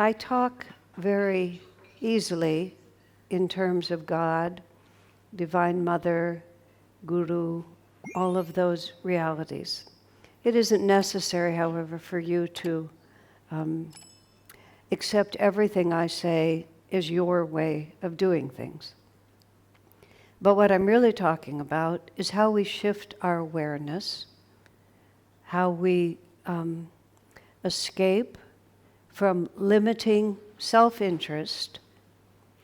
I talk very easily in terms of God, Divine Mother, Guru, all of those realities. It isn't necessary, however, for you to accept everything I say is your way of doing things. But what I'm really talking about is how we shift our awareness, how we escape from limiting self-interest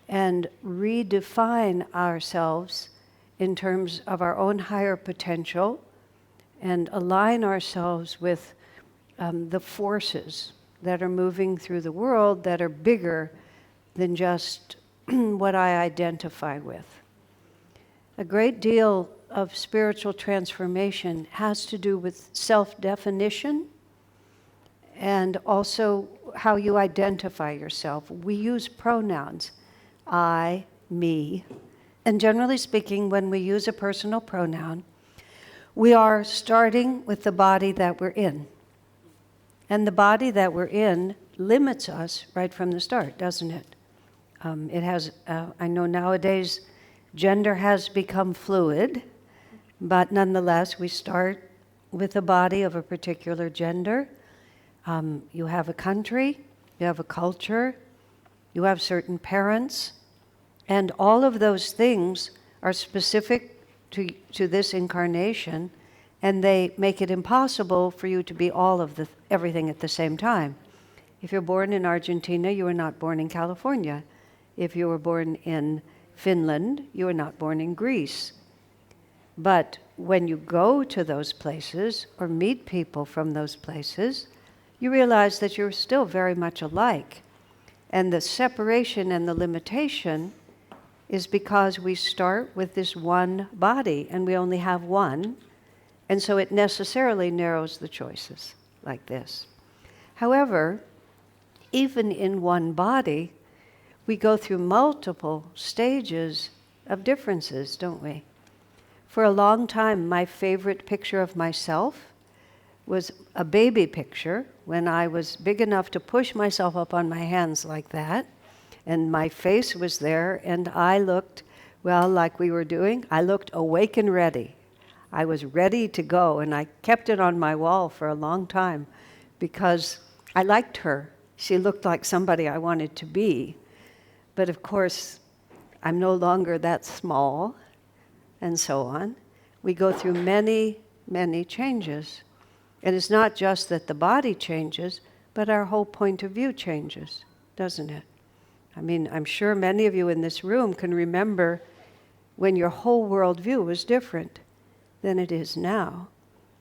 and redefine ourselves in terms of our own higher potential and align ourselves with the forces that are moving through the world that are bigger than just what I identify with. A great deal of spiritual transformation has to do with self-definition and also how you identify yourself. We use pronouns, I, me, and generally speaking, when we use a personal pronoun, we are starting with the body that we're in. And the body that we're in limits us right from the start, doesn't it? It has, I know nowadays gender has become fluid, but nonetheless we start with a body of a particular gender. You have a country, you have a culture, you have certain parents, and all of those things are specific to this incarnation, and they make it impossible for you to be all of everything at the same time. If you're born in Argentina, you were not born in California. If you were born in Finland, you were not born in Greece. But when you go to those places or meet people from those places, you realize that you're still very much alike. And the separation and the limitation is because we start with this one body, and we only have one, and so it necessarily narrows the choices like this. However, even in one body, we go through multiple stages of differences, don't we? For a long time, my favorite picture of myself was a baby picture when I was big enough to push myself up on my hands like that, and my face was there, and I looked, well, like we were doing, I looked awake and ready. I was ready to go, and I kept it on my wall for a long time because I liked her. She looked like somebody I wanted to be. But of course, I'm no longer that small, and so on. We go through many, many changes. And it's not just that the body changes, but our whole point of view changes, doesn't it? I mean, I'm sure many of you in this room can remember when your whole worldview was different than it is now.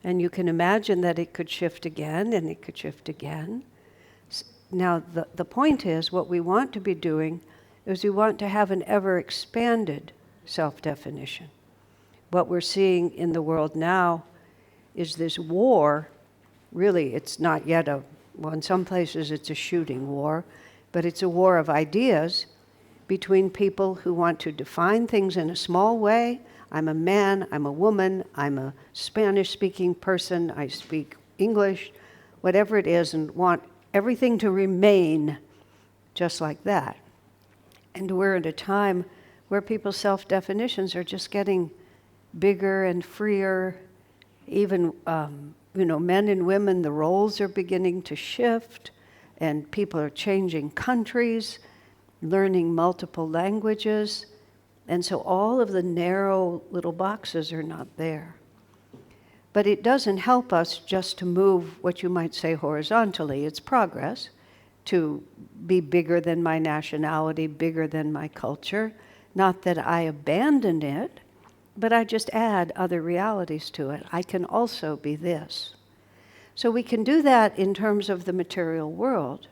And you can imagine that it could shift again, and it could shift again. Now, the point is, what we want to be doing is we want to have an ever-expanded self-definition. What we're seeing in the world now is this war. Really, it's not yet well, in some places it's a shooting war, but it's a war of ideas between people who want to define things in a small way. I'm a man, I'm a woman, I'm a Spanish-speaking person, I speak English, whatever it is, and want everything to remain just like that. And we're at a time where people's self-definitions are just getting bigger and freer. Even, men and women, the roles are beginning to shift, and people are changing countries, learning multiple languages, and so all of the narrow little boxes are not there. But it doesn't help us just to move what you might say horizontally. It's progress to be bigger than my nationality, bigger than my culture. Not that I abandon it, but I just add other realities to it. I can also be this. So we can do that in terms of the material world,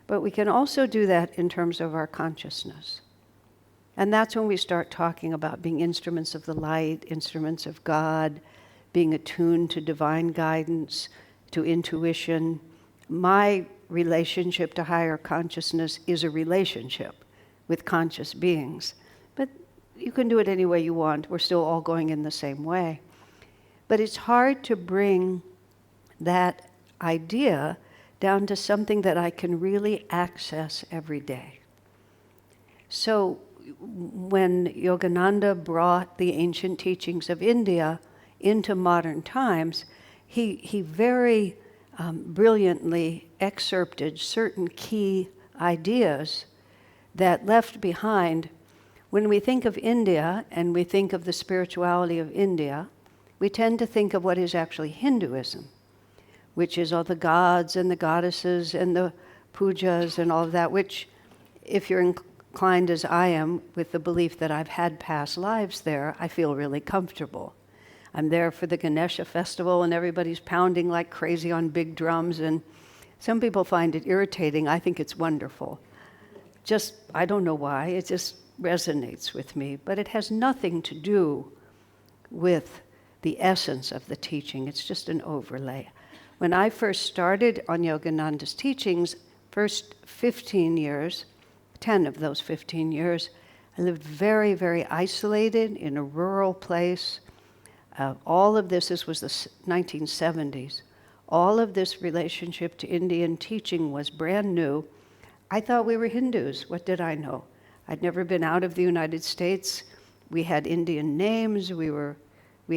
but we can also do that in terms of our consciousness. And that's when we start talking about being instruments of the light, instruments of God, being attuned to divine guidance, to intuition. My relationship to higher consciousness is a relationship with conscious beings. But you can do it any way you want. We're still all going in the same way. But it's hard to bring that idea down to something that I can really access every day. So when Yogananda brought the ancient teachings of India into modern times, he very brilliantly excerpted certain key ideas that left behind. When we think of India and we think of the spirituality of India, we tend to think of what is actually Hinduism, which is all the gods and the goddesses and the pujas and all of that, which, if you're inclined as I am with the belief that I've had past lives there, I feel really comfortable. I'm there for the Ganesha festival and everybody's pounding like crazy on big drums, and some people find it irritating. I think it's wonderful. I don't know why, it just resonates with me, but it has nothing to do with the essence of the teaching. It's just an overlay. When I first started on Yogananda's teachings, first 15 years, 10 of those 15 years, I lived very, very isolated in a rural place. All of this was the 1970s. All of this relationship to Indian teaching was brand new. I thought we were Hindus. What did I know? I'd never been out of the United States. We had Indian names.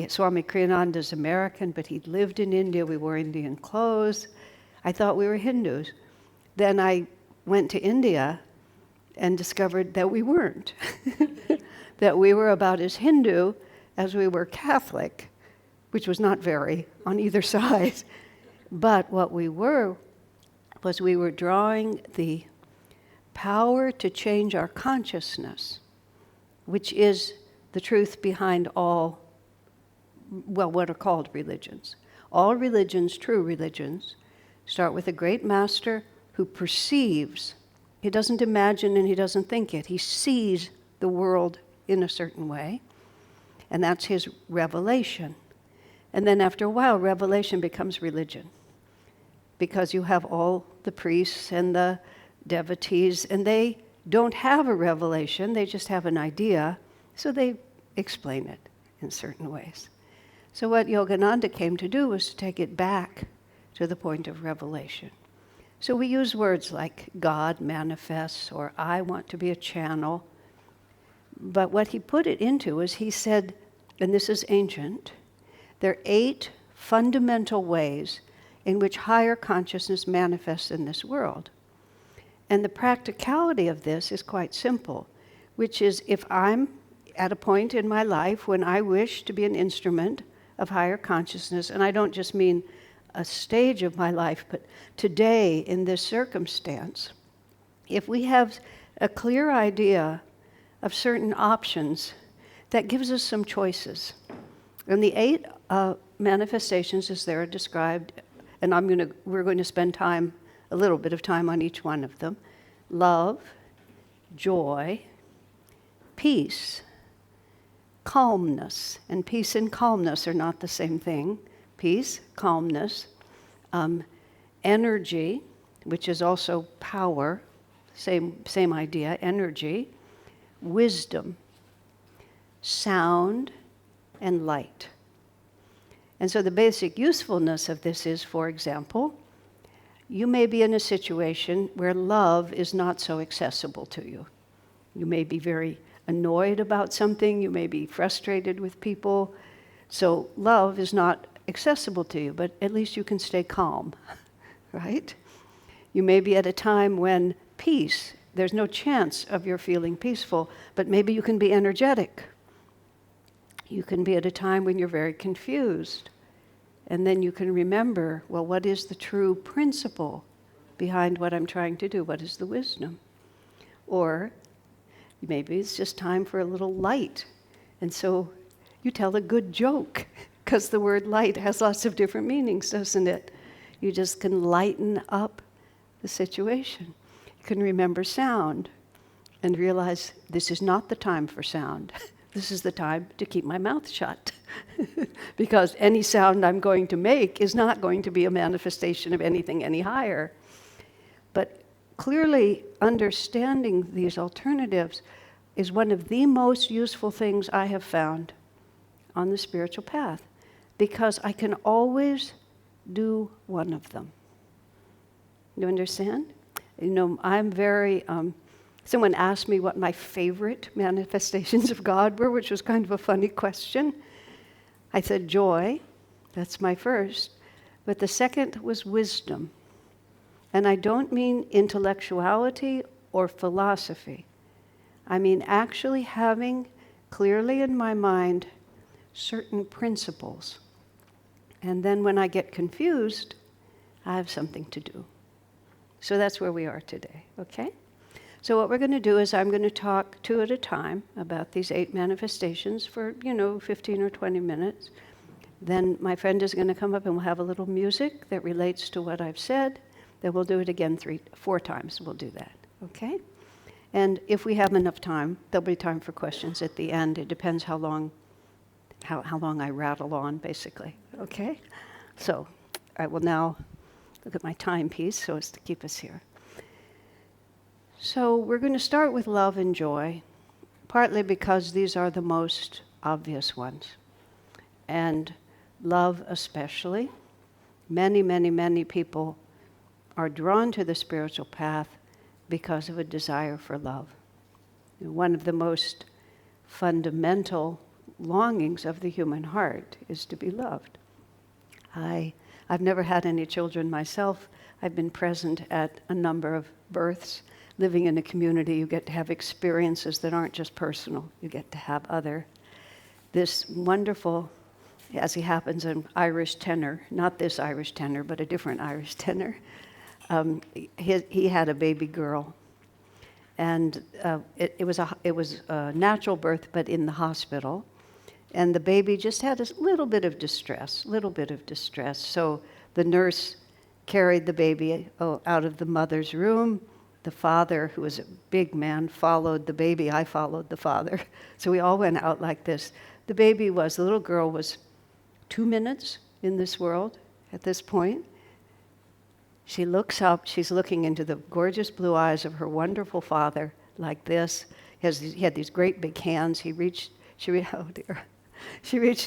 Swami Kriyananda's American, but he'd lived in India. We wore Indian clothes. I thought we were Hindus. Then I went to India and discovered that we weren't. That we were about as Hindu as we were Catholic, which was not very on either side. But what we were was we were drawing the power to change our consciousness, which is the truth behind all, what are called religions. All religions, true religions, start with a great master who perceives. He doesn't imagine and he doesn't think it. He sees the world in a certain way, and that's his revelation. And then after a while, revelation becomes religion, because you have all the priests and the devotees, and they don't have a revelation, they just have an idea, so they explain it in certain ways. So what Yogananda came to do was to take it back to the point of revelation. So we use words like God manifests, or I want to be a channel. But what he put it into is he said, and this is ancient, there are 8 fundamental ways in which higher consciousness manifests in this world. And the practicality of this is quite simple, which is if I'm at a point in my life when I wish to be an instrument of higher consciousness, and I don't just mean a stage of my life, but today in this circumstance, if we have a clear idea of certain options, that gives us some choices. And the 8 manifestations as they're described, and we're going to spend a little bit of time on each one of them. Love, joy, peace, calmness. And peace and calmness are not the same thing. Peace, calmness, energy, which is also power, same idea, energy, wisdom, sound, and light. And so the basic usefulness of this is, for example, you may be in a situation where love is not so accessible to you. You may be very annoyed about something, you may be frustrated with people, so love is not accessible to you, but at least you can stay calm, right? You may be at a time when peace, there's no chance of your feeling peaceful, but maybe you can be energetic. You can be at a time when you're very confused, and then you can remember, well, what is the true principle behind what I'm trying to do? What is the wisdom? Or maybe it's just time for a little light, and so you tell a good joke, because the word light has lots of different meanings, doesn't it? You just can lighten up the situation. You can remember sound and realize this is not the time for sound. This is the time to keep my mouth shut, because any sound I'm going to make is not going to be a manifestation of anything any higher. But clearly understanding these alternatives is one of the most useful things I have found on the spiritual path, because I can always do one of them. You understand? You know, I'm very, someone asked me what my favorite manifestations of God were, which was kind of a funny question. I said joy, that's my first, but the second was wisdom. And I don't mean intellectuality or philosophy. I mean actually having clearly in my mind certain principles. And then when I get confused, I have something to do. So that's where we are today, okay? So what we're going to do is I'm going to talk 2 at a time about these 8 manifestations for, 15 or 20 minutes. Then my friend is going to come up and we'll have a little music that relates to what I've said. Then we'll do it again 4 times. We'll do that, okay? And if we have enough time, there'll be time for questions at the end. It depends how long I rattle on, basically, okay? So I will now look at my timepiece so as to keep us here. So we're going to start with love and joy, partly because these are the most obvious ones. And love especially. Many, many, many people are drawn to the spiritual path because of a desire for love. One of the most fundamental longings of the human heart is to be loved. I've never had any children myself. I've been present at a number of births. Living in a community, you get to have experiences that aren't just personal. You get to have this wonderful, as he happens, an Irish tenor, not this Irish tenor, but a different Irish tenor. He had a baby girl, and it was a natural birth, but in the hospital. And the baby just had a little bit of distress. So the nurse carried the baby out of the mother's room. The father, who was a big man, followed the baby. I followed the father. So we all went out like this. The little girl was 2 minutes in this world at this point. She looks up, she's looking into the gorgeous blue eyes of her wonderful father like this. He had these great big hands. She reached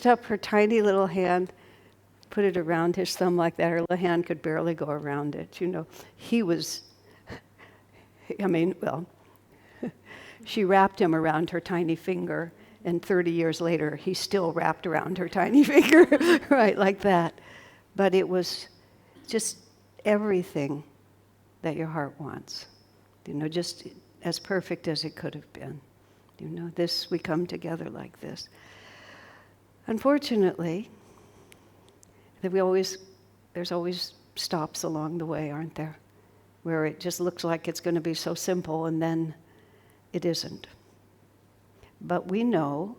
up her tiny little hand, put it around his thumb like that. Her little hand could barely go around it. He was, she wrapped him around her tiny finger, and 30 years later, he's still wrapped around her tiny finger, right, like that. But it was just everything that your heart wants, just as perfect as it could have been. We come together like this. Unfortunately, there's always stops along the way, aren't there? Where it just looks like it's going to be so simple, and then it isn't. But we know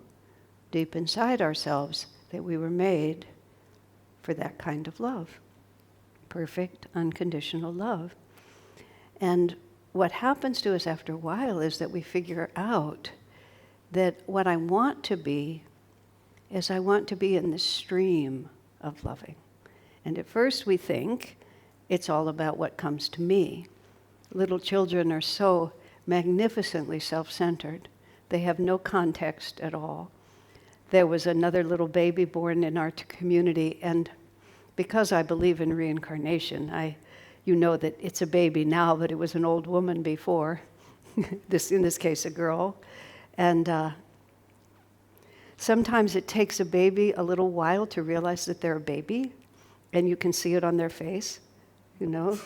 deep inside ourselves that we were made for that kind of love. Perfect, unconditional love. And what happens to us after a while is that we figure out that what I want to be is I want to be in the stream of loving. And at first we think it's all about what comes to me. Little children are so magnificently self-centered. They have no context at all. There was another little baby born in our community, and because I believe in reincarnation, you know that it's a baby now, but it was an old woman before, in this case a girl. And sometimes it takes a baby a little while to realize that they're a baby, and you can see it on their face, And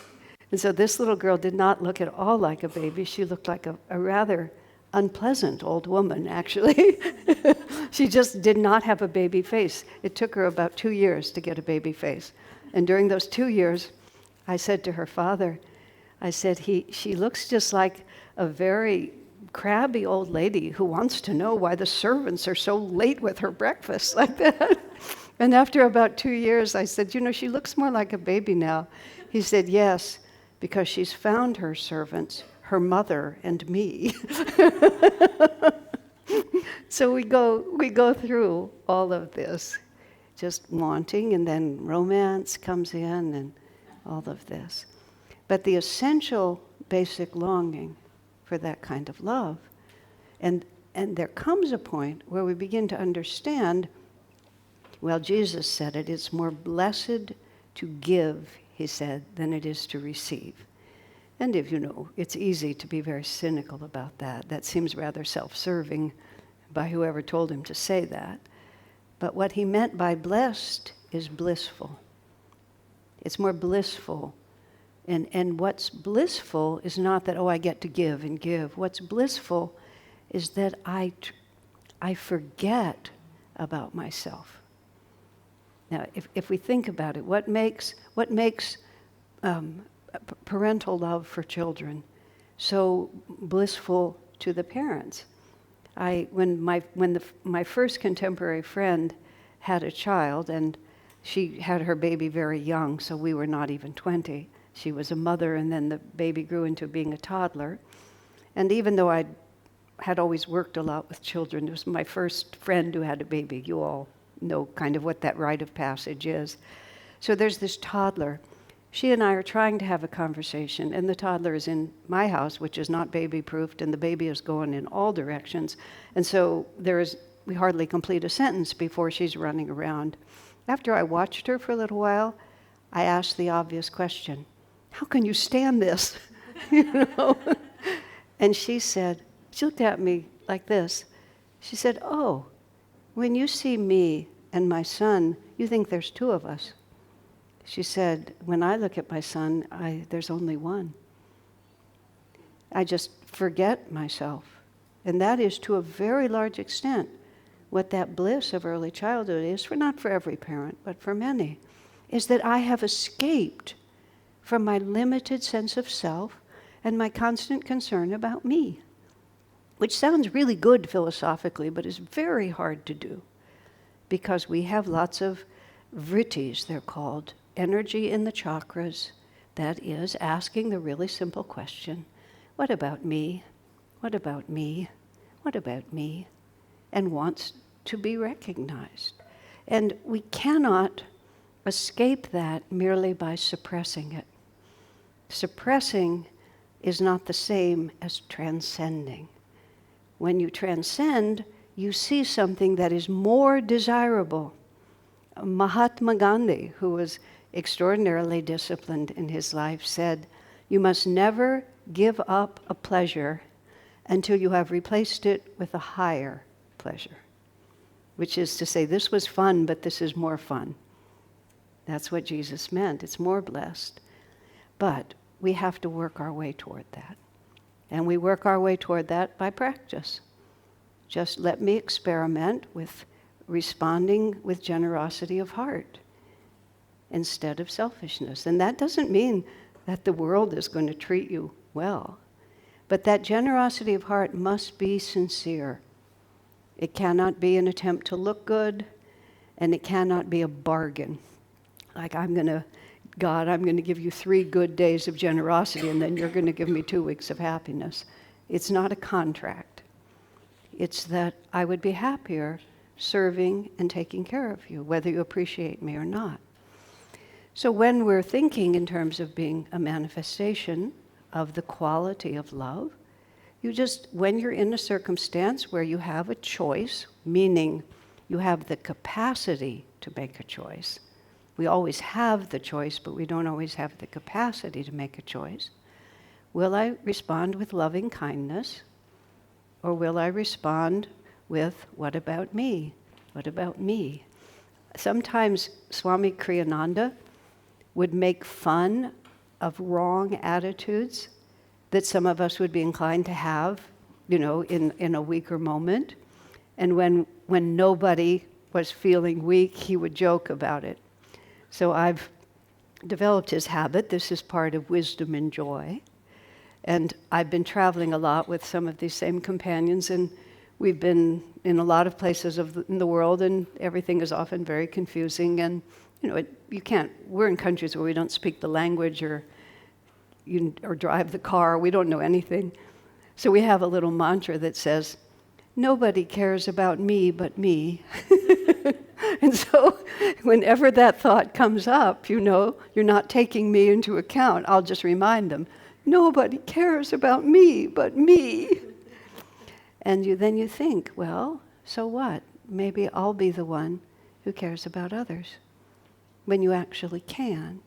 so this little girl did not look at all like a baby. She looked like a rather unpleasant old woman, actually. She just did not have a baby face. It took her about 2 years to get a baby face. And during those 2 years, I said to her father, she looks just like a very crabby old lady who wants to know why the servants are so late with her breakfast, like that. And after about 2 years, I said, she looks more like a baby now. He said, yes, because she's found her servants, her mother and me. So we go through all of this, just wanting, and then romance comes in and all of this. But the essential basic longing for that kind of love, and there comes a point where we begin to understand, well, Jesus said it's more blessed to give, he said, than it is to receive. And if you know, it's easy to be very cynical about that. That seems rather self-serving by whoever told him to say that. But what he meant by blessed is blissful. It's more blissful. And what's blissful is not that, oh, I get to give and give. What's blissful is that I forget about myself. Now, if we think about it, what makes parental love for children so blissful to the parents? When my first contemporary friend had a child, and she had her baby very young, so we were not even 20. She was a mother, and then the baby grew into being a toddler. And even though I had always worked a lot with children, it was my first friend who had a baby. You all know kind of what that rite of passage is. So there's this toddler. She and I are trying to have a conversation, and the toddler is in my house, which is not baby-proofed, and the baby is going in all directions. And so we hardly complete a sentence before she's running around. After I watched her for a little while, I asked the obvious question, how can you stand this? You know? And she looked at me like this. She said, oh, when you see me and my son, you think there's two of us. She said, when I look at my son, there's only one. I just forget myself. And that is, to a very large extent, what that bliss of early childhood is, not for every parent, but for many, is that I have escaped from my limited sense of self and my constant concern about me, which sounds really good philosophically, but is very hard to do, because we have lots of vrittis, they're called, energy in the chakras, that is asking the really simple question, what about me? What about me? What about me? And wants to be recognized. And we cannot escape that merely by suppressing it. Suppressing is not the same as transcending. When you transcend, you see something that is more desirable. Mahatma Gandhi, who was extraordinarily disciplined in his life, said, you must never give up a pleasure until you have replaced it with a higher pleasure. Which is to say, this was fun, but this is more fun. That's what Jesus meant. It's more blessed. But we have to work our way toward that. And we work our way toward that by practice. Just let me experiment with responding with generosity of heart instead of selfishness. And that doesn't mean that the world is going to treat you well. But that generosity of heart must be sincere. It cannot be an attempt to look good, and it cannot be a bargain. Like, God, I'm going to give you 3 good days of generosity, and then you're going to give me 2 weeks of happiness. It's not a contract. It's that I would be happier serving and taking care of you, whether you appreciate me or not. So when we're thinking in terms of being a manifestation of the quality of love, when you're in a circumstance where you have a choice, meaning you have the capacity to make a choice. We always have the choice, but we don't always have the capacity to make a choice. Will I respond with loving kindness, or will I respond with, what about me? What about me? Sometimes Swami Kriyananda would make fun of wrong attitudes that some of us would be inclined to have, in a weaker moment. And when nobody was feeling weak, he would joke about it. So I've developed his habit. This is part of wisdom and joy. And I've been traveling a lot with some of these same companions, and we've been in a lot of places in the world, and everything is often very confusing. And we're in countries where we don't speak the language or drive the car. We don't know anything. So we have a little mantra that says, nobody cares about me but me. And so whenever that thought comes up, you're not taking me into account, I'll just remind them, nobody cares about me but me. And then you think, well, so what? Maybe I'll be the one who cares about others, when you actually can.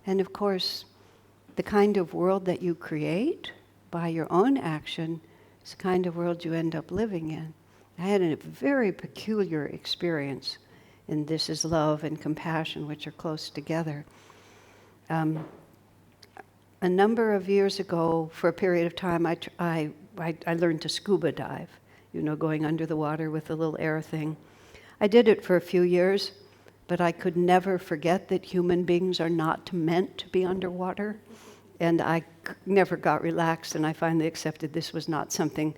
And of course, the kind of world that you create by your own action is the kind of world you end up living in. I had a very peculiar experience in This Is Love and Compassion, which are close together. A number of years ago, for a period of time, I learned to scuba dive, going under the water with the little air thing. I did it for a few years, but I could never forget that human beings are not meant to be underwater. And I never got relaxed, and I finally accepted this was not something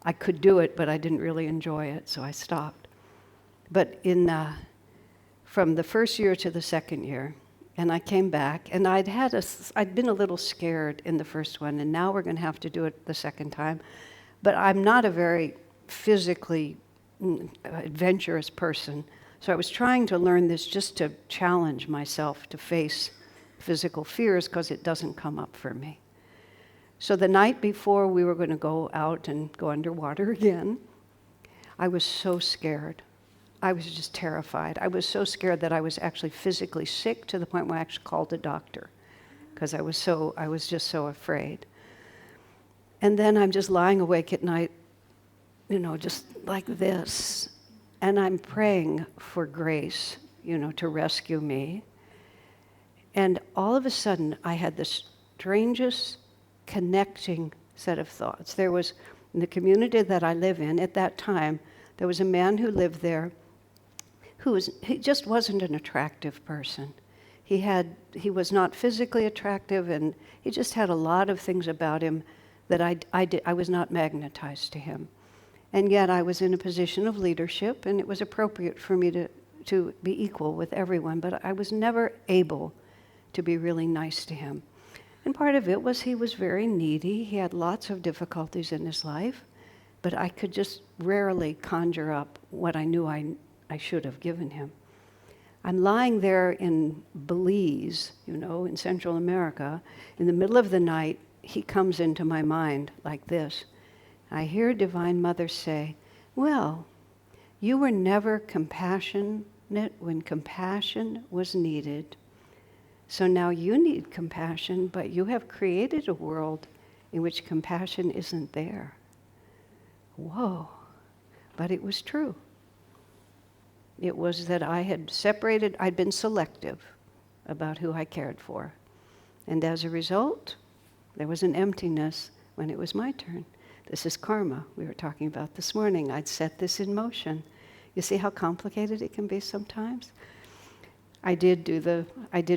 I could do it, but I didn't really enjoy it, so I stopped. But from the first year to the second year, and I came back, and I'd been a little scared in the first one, and now we're going to have to do it the second time. But I'm not a very physically adventurous person, so I was trying to learn this just to challenge myself to face physical fears, because it doesn't come up for me. So the night before we were going to go out and go underwater again, I was so scared. I was just terrified. I was so scared that I was actually physically sick, to the point where I actually called a doctor, because I was just so afraid. And then I'm just lying awake at night, just like this, and I'm praying for grace, to rescue me. And all of a sudden, I had the strangest connecting set of thoughts. There was, in the community that I live in at that time, there was a man who lived there he just wasn't an attractive person. He was not physically attractive, and he just had a lot of things about him that I was not magnetized to him. And yet I was in a position of leadership, and it was appropriate for me to be equal with everyone, but I was never able to be really nice to him. And part of it was he was very needy. He had lots of difficulties in his life, but I could just rarely conjure up what I knew I should have given him. I'm lying there in Belize, in Central America. In the middle of the night, he comes into my mind like this. I hear Divine Mother say, well, you were never compassionate when compassion was needed. So now you need compassion, but you have created a world in which compassion isn't there. Whoa, but it was true. It was that I'd been selective about who I cared for. And as a result, there was an emptiness when it was my turn. This is karma we were talking about this morning. I'd set this in motion. You see how complicated it can be sometimes? I did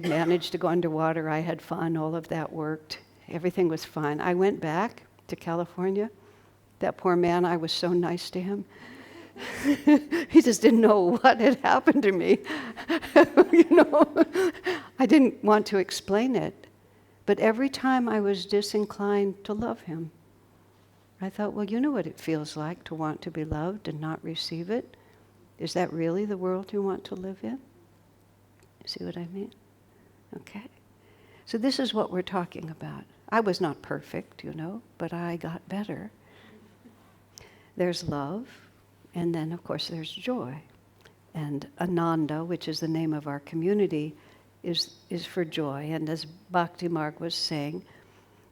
manage to go underwater. I had fun. All of that worked. Everything was fine. I went back to California. That poor man, I was so nice to him. He just didn't know what had happened to me. I didn't want to explain it. But every time I was disinclined to love him, I thought, well, you know what it feels like to want to be loved and not receive it. Is that really the world you want to live in? See what I mean? Okay. So this is what we're talking about. I was not perfect, but I got better. There's love, and then, of course, there's joy. And Ananda, which is the name of our community, is for joy. And as Bhakti Marg was saying,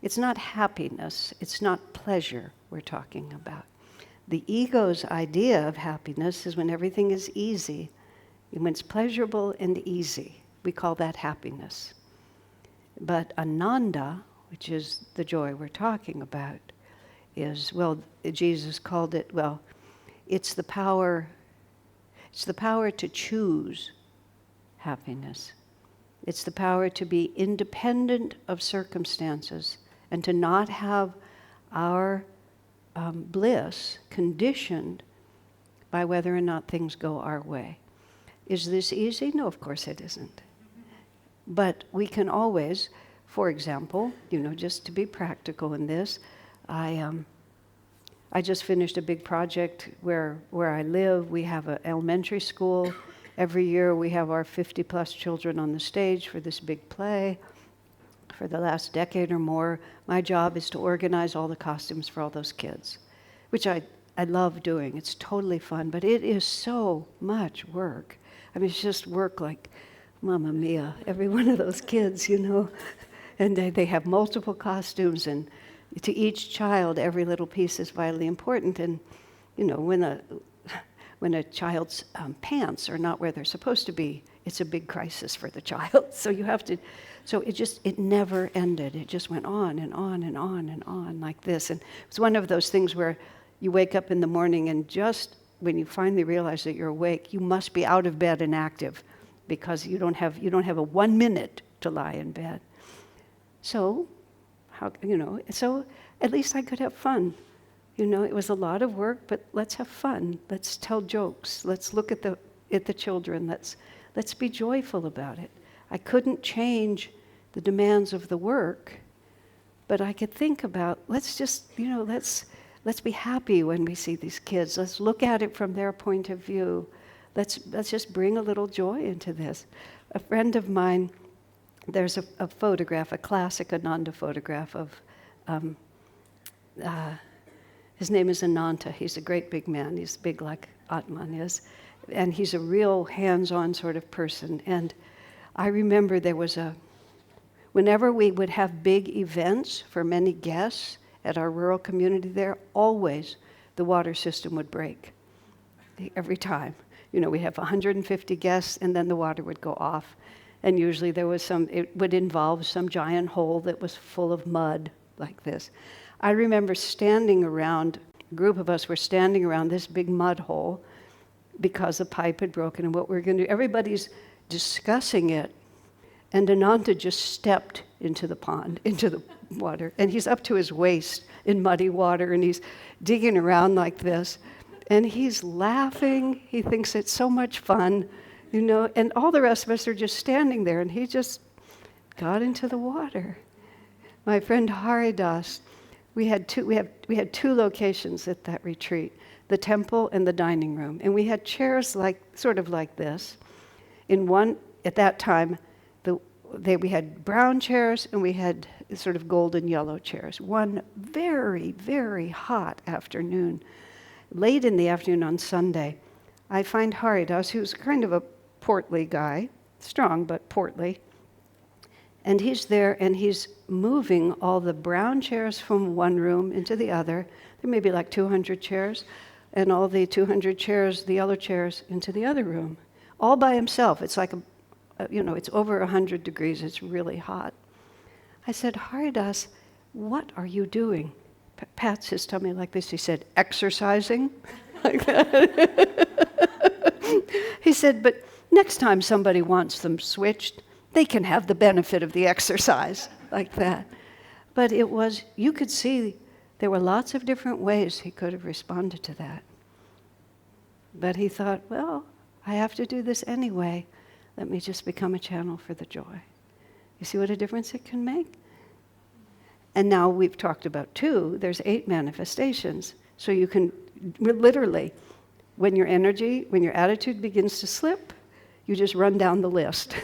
it's not happiness, it's not pleasure we're talking about. The ego's idea of happiness is when everything is easy. When it's pleasurable and easy, we call that happiness. But Ananda, which is the joy we're talking about, is, Jesus called it, it's the power to choose happiness. It's the power to be independent of circumstances and to not have our bliss conditioned by whether or not things go our way. Is this easy? No, of course it isn't. But we can always, for example, just to be practical in this, I just finished a big project where I live. We have an elementary school. Every year we have our 50-plus children on the stage for this big play. For the last decade or more, my job is to organize all the costumes for all those kids, which I love doing. It's totally fun, but it is so much work. I mean, it's just work like, Mamma Mia, every one of those kids, And they have multiple costumes, and to each child, every little piece is vitally important. And, when a child's pants are not where they're supposed to be, it's a big crisis for the child. So it never ended. It just went on and on and on and on like this. And it's one of those things where you wake up in the morning, and just when you finally realize that you're awake, you must be out of bed and active, because you don't have a 1 minute to lie in bed. So, so at least I could have fun. It was a lot of work, but let's have fun. Let's tell jokes. Let's look at the children. Let's be joyful about it. I couldn't change the demands of the work, but I could think about, let's be happy when we see these kids. Let's look at it from their point of view. Let's just bring a little joy into this. A friend of mine, there's a photograph, a classic Ananda photograph of, his name is Ananta. He's a great big man. He's big like Atman is. And he's a real hands-on sort of person. And I remember whenever we would have big events for many guests at our rural community there, always the water system would break. Every time. We have 150 guests, and then the water would go off. And usually it would involve some giant hole that was full of mud like this. I remember a group of us were standing around this big mud hole because the pipe had broken, and what we were going to do. Everybody's discussing it, and Ananta just stepped into the pond, into the water, and he's up to his waist in muddy water, and he's digging around like this, and he's laughing. He thinks it's so much fun, and all the rest of us are just standing there, and he just got into the water. My friend Haridas, we had two locations at that retreat, the temple and the dining room, and we had chairs sort of like this. In one, at that time, we had brown chairs, and we had sort of golden yellow chairs. One very, very hot afternoon, late in the afternoon on Sunday, I find Haridas, who's kind of a portly guy, strong but portly, and he's there, and he's moving all the brown chairs from one room into the other. There may be like 200 chairs, and all the 200 chairs, the yellow chairs, into the other room, all by himself. It's like it's over 100 degrees. It's really hot. I said, Haridas, what are you doing? Pats his tummy like this. He said, exercising, like that. He said, but next time somebody wants them switched, they can have the benefit of the exercise, like that. But you could see there were lots of different ways he could have responded to that. But he thought, well, I have to do this anyway. Let me just become a channel for the joy. You see what a difference it can make? And now we've talked about 2, there's 8 manifestations. So you can literally, when your attitude begins to slip, you just run down the list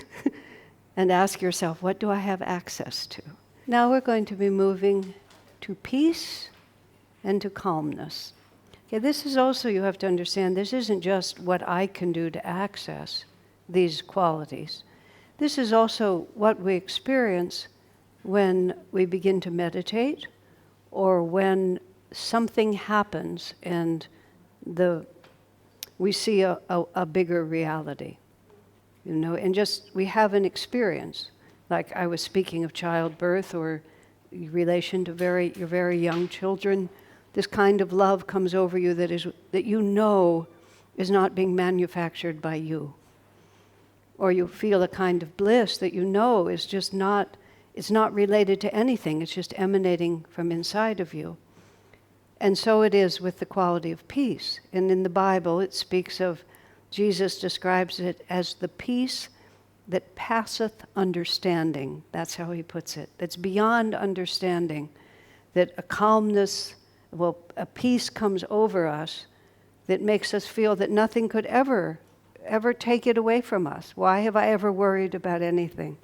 and ask yourself, what do I have access to? Now we're going to be moving to peace and to calmness. Okay, this is also, you have to understand, this isn't just what I can do to access these qualities. This is also what we experience when we begin to meditate, or when something happens and we see a bigger reality. And just we have an experience, like I was speaking of childbirth or relation to your very young children. This kind of love comes over you that is not being manufactured by you. Or you feel a kind of bliss that is just not, it's not related to anything, it's just emanating from inside of you. And so it is with the quality of peace. And in the Bible it speaks of, Jesus describes it as the peace that passeth understanding. That's how he puts it. That's beyond understanding. That a calmness, a peace comes over us that makes us feel that nothing could ever take it away from us. Why have I ever worried about anything?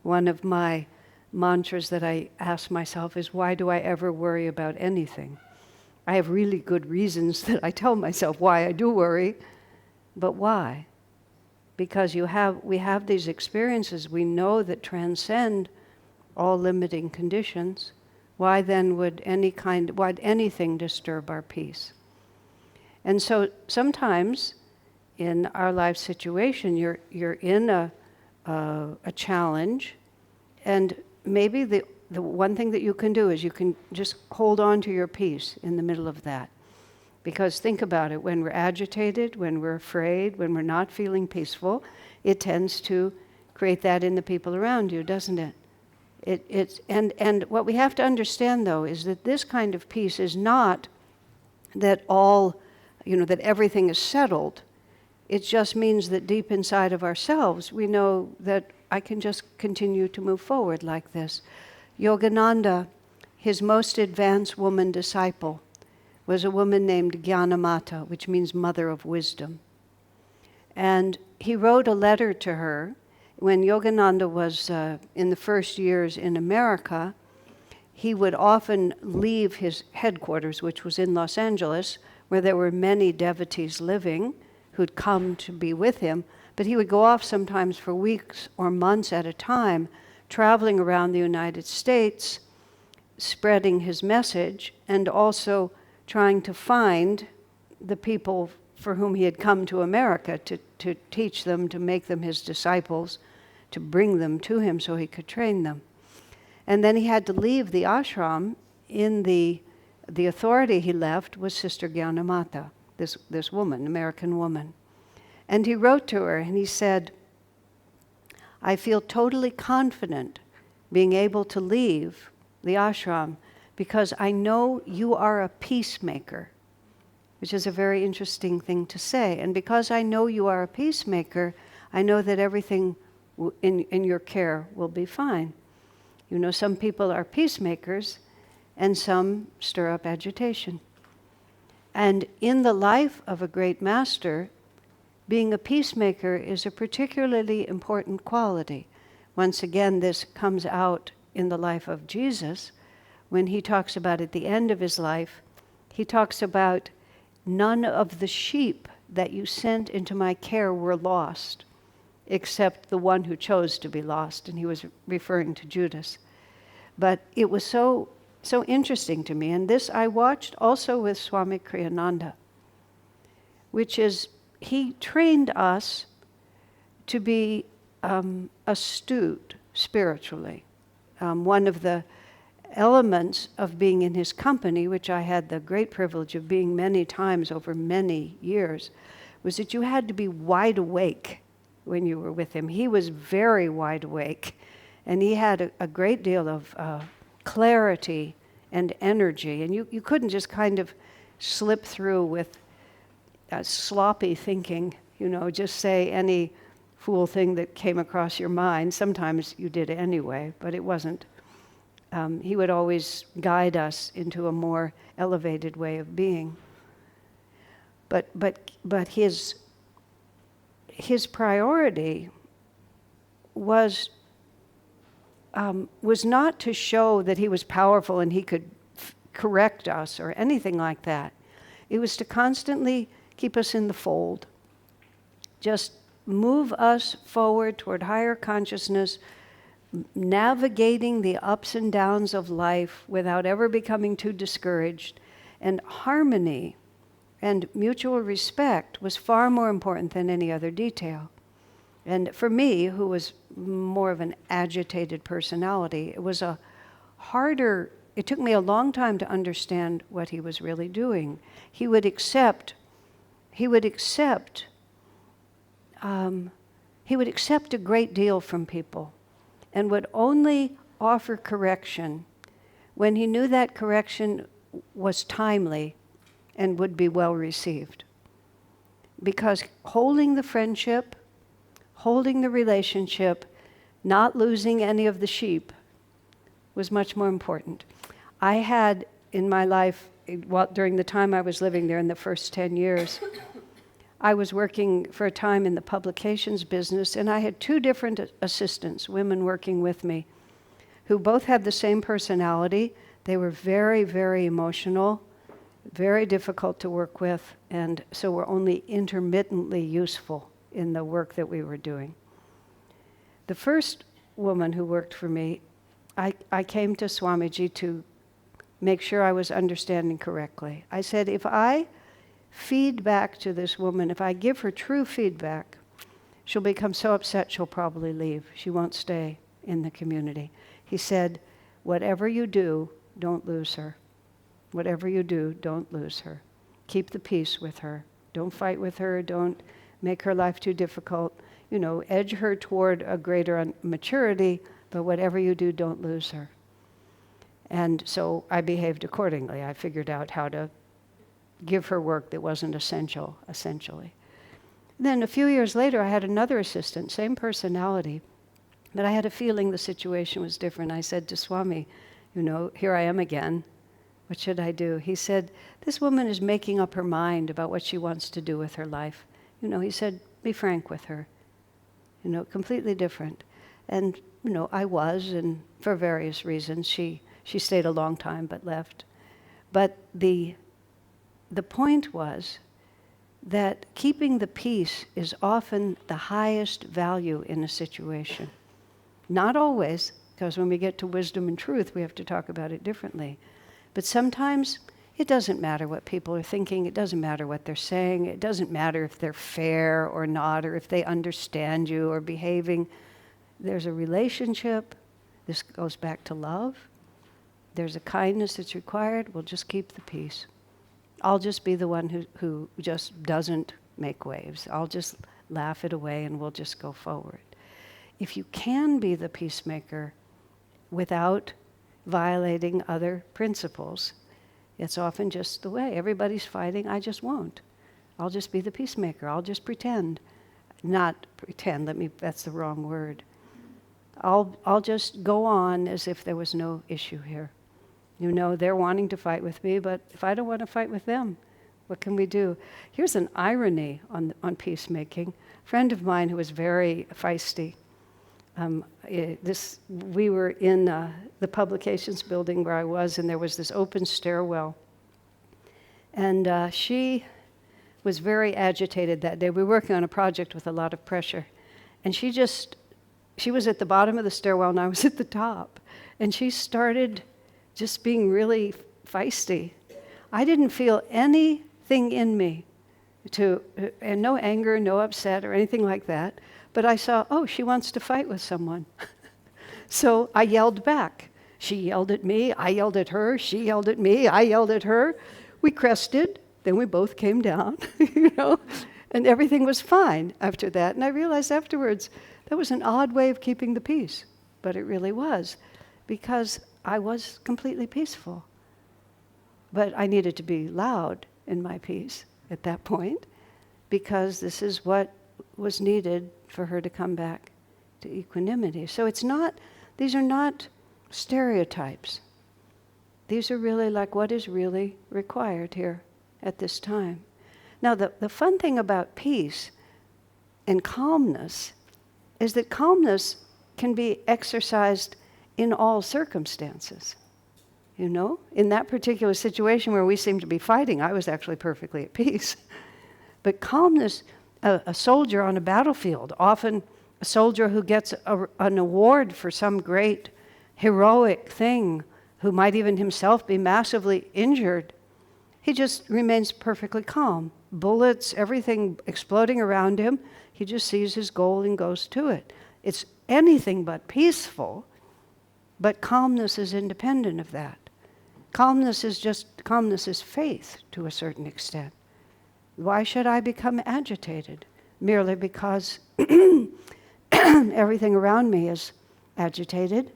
One of my mantras that I ask myself is, why do I ever worry about anything? I have really good reasons that I tell myself why I do worry. But why? Because we have these experiences we know that transcend all limiting conditions, why then would why'd anything disturb our peace? And so sometimes in our life situation, you're in a challenge, and maybe the one thing that you can do is you can just hold on to your peace in the middle of that. Because think about it, when we're agitated, when we're afraid, when we're not feeling peaceful, it tends to create that in the people around you, doesn't it? And what we have to understand, though, is that this kind of peace is not that that everything is settled. It just means that deep inside of ourselves, we know that I can just continue to move forward like this. Yogananda, his most advanced woman disciple, was a woman named Jnanamata, which means mother of wisdom. And he wrote a letter to her when Yogananda was in the first years in America. He would often leave his headquarters, which was in Los Angeles, where there were many devotees living who'd come to be with him, but he would go off sometimes for weeks or months at a time, traveling around the United States, spreading his message, and also trying to find the people for whom he had come to America to teach them, to make them his disciples, to bring them to him so he could train them. And then he had to leave the ashram. In the authority he left was Sister Jnanamata, this woman, American woman. And he wrote to her and he said, I feel totally confident being able to leave the ashram because I know you are a peacemaker, which is a very interesting thing to say. And because I know you are a peacemaker, I know that everything in your care will be fine. You know, some people are peacemakers and some stir up agitation. And in the life of a great master, being a peacemaker is a particularly important quality. Once again, this comes out in the life of Jesus when he talks about at the end of his life, he talks about none of the sheep that you sent into my care were lost, except the one who chose to be lost, and he was referring to Judas. But it was so interesting to me, and this I watched also with Swami Kriyananda, which is he trained us to be astute spiritually. One of the elements of being in his company, which I had the great privilege of being many times over many years, was that you had to be wide awake when you were with him. He was very wide awake, and he had a great deal of clarity and energy, and you couldn't just kind of slip through with sloppy thinking, just say any fool thing that came across your mind. Sometimes you did anyway, but it wasn't. He would always guide us into a more elevated way of being. But his priority was not to show that he was powerful and he could correct us or anything like that. It was to constantly keep us in the fold, just move us forward toward higher consciousness, navigating the ups and downs of life without ever becoming too discouraged. And harmony and mutual respect was far more important than any other detail. And for me, who was more of an agitated personality, it was it took me a long time to understand what he was really doing. He would accept a great deal from people and would only offer correction when he knew that correction was timely and would be well received. Because holding the friendship, holding the relationship, not losing any of the sheep was much more important. I had in my life, during the time I was living there in the first 10 years, I was working for a time in the publications business, and I had two different assistants, women working with me, who both had the same personality. They were very, very emotional, very difficult to work with, and so were only intermittently useful in the work that we were doing. The first woman who worked for me I came to Swamiji to make sure I was understanding correctly. I said, if I feed back to this woman, if I give her true feedback, she'll become so upset she'll probably leave. She won't stay in the community. He said, whatever you do, don't lose her. Whatever you do, don't lose her. Keep the peace with her. Don't fight with her. Don't make her life too difficult. Edge her toward a greater maturity, but whatever you do, don't lose her. And so I behaved accordingly. I figured out how to give her work that wasn't essential, essentially. Then a few years later, I had another assistant, same personality, but I had a feeling the situation was different. I said to Swami, here I am again. What should I do? He said, this woman is making up her mind about what she wants to do with her life. He said, be frank with her. Completely different. And, I was, and for various reasons, she stayed a long time but left. But the point was that keeping the peace is often the highest value in a situation. Not always, because when we get to wisdom and truth, we have to talk about it differently. But sometimes it doesn't matter what people are thinking. It doesn't matter what they're saying. It doesn't matter if they're fair or not, or if they understand you or behaving. There's a relationship. This goes back to love. There's a kindness that's required. We'll just keep the peace. I'll just be the one who just doesn't make waves. I'll just laugh it away and we'll just go forward. If you can be the peacemaker without violating other principles, it's often just the way. Everybody's fighting, I just won't. I'll just be the peacemaker. I'll just pretend. Not pretend, that's the wrong word. I'll just go on as if there was no issue here. They're wanting to fight with me, but if I don't want to fight with them, what can we do? Here's an irony on peacemaking. A friend of mine who was very feisty, we were in the publications building where I was, and there was this open stairwell. And she was very agitated that day. We were working on a project with a lot of pressure. And she was at the bottom of the stairwell, and I was at the top. And she started just being really feisty. I didn't feel anything in me and no anger, no upset or anything like that. But I saw, she wants to fight with someone. So I yelled back. She yelled at me, I yelled at her, she yelled at me, I yelled at her. We crested, then we both came down, and everything was fine after that. And I realized afterwards, that was an odd way of keeping the peace, but it really was, because I was completely peaceful. But I needed to be loud in my peace at that point, because this is what was needed for her to come back to equanimity. So these are not stereotypes. These are really like what is really required here at this time. Now, the fun thing about peace and calmness is that calmness can be exercised in all circumstances. In that particular situation where we seemed to be fighting, I was actually perfectly at peace. But calmness, a soldier on a battlefield, often a soldier who gets an award for some great heroic thing, who might even himself be massively injured, he just remains perfectly calm. Bullets, everything exploding around him, he just sees his goal and goes to it. It's anything but peaceful, but calmness is independent of that. Calmness is faith to a certain extent. Why should I become agitated? Merely because everything around me is agitated.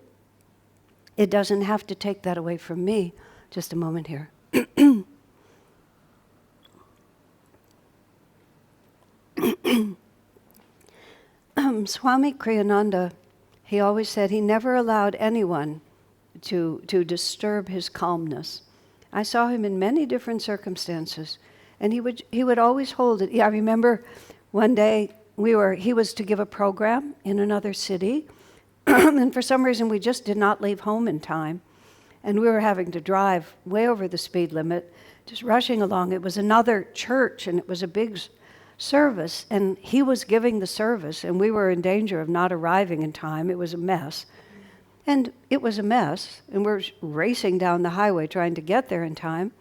It doesn't have to take that away from me. Just a moment here. Swami Kriyananda, he always said he never allowed anyone to disturb his calmness. I saw him in many different circumstances, and he would always hold it. Yeah, I remember one day he was to give a program in another city, and for some reason we just did not leave home in time, and we were having to drive way over the speed limit, just rushing along. It was another church, and it was a big service, and he was giving the service, and we were in danger of not arriving in time. It was a mess. And it was a mess, and we're racing down the highway trying to get there in time.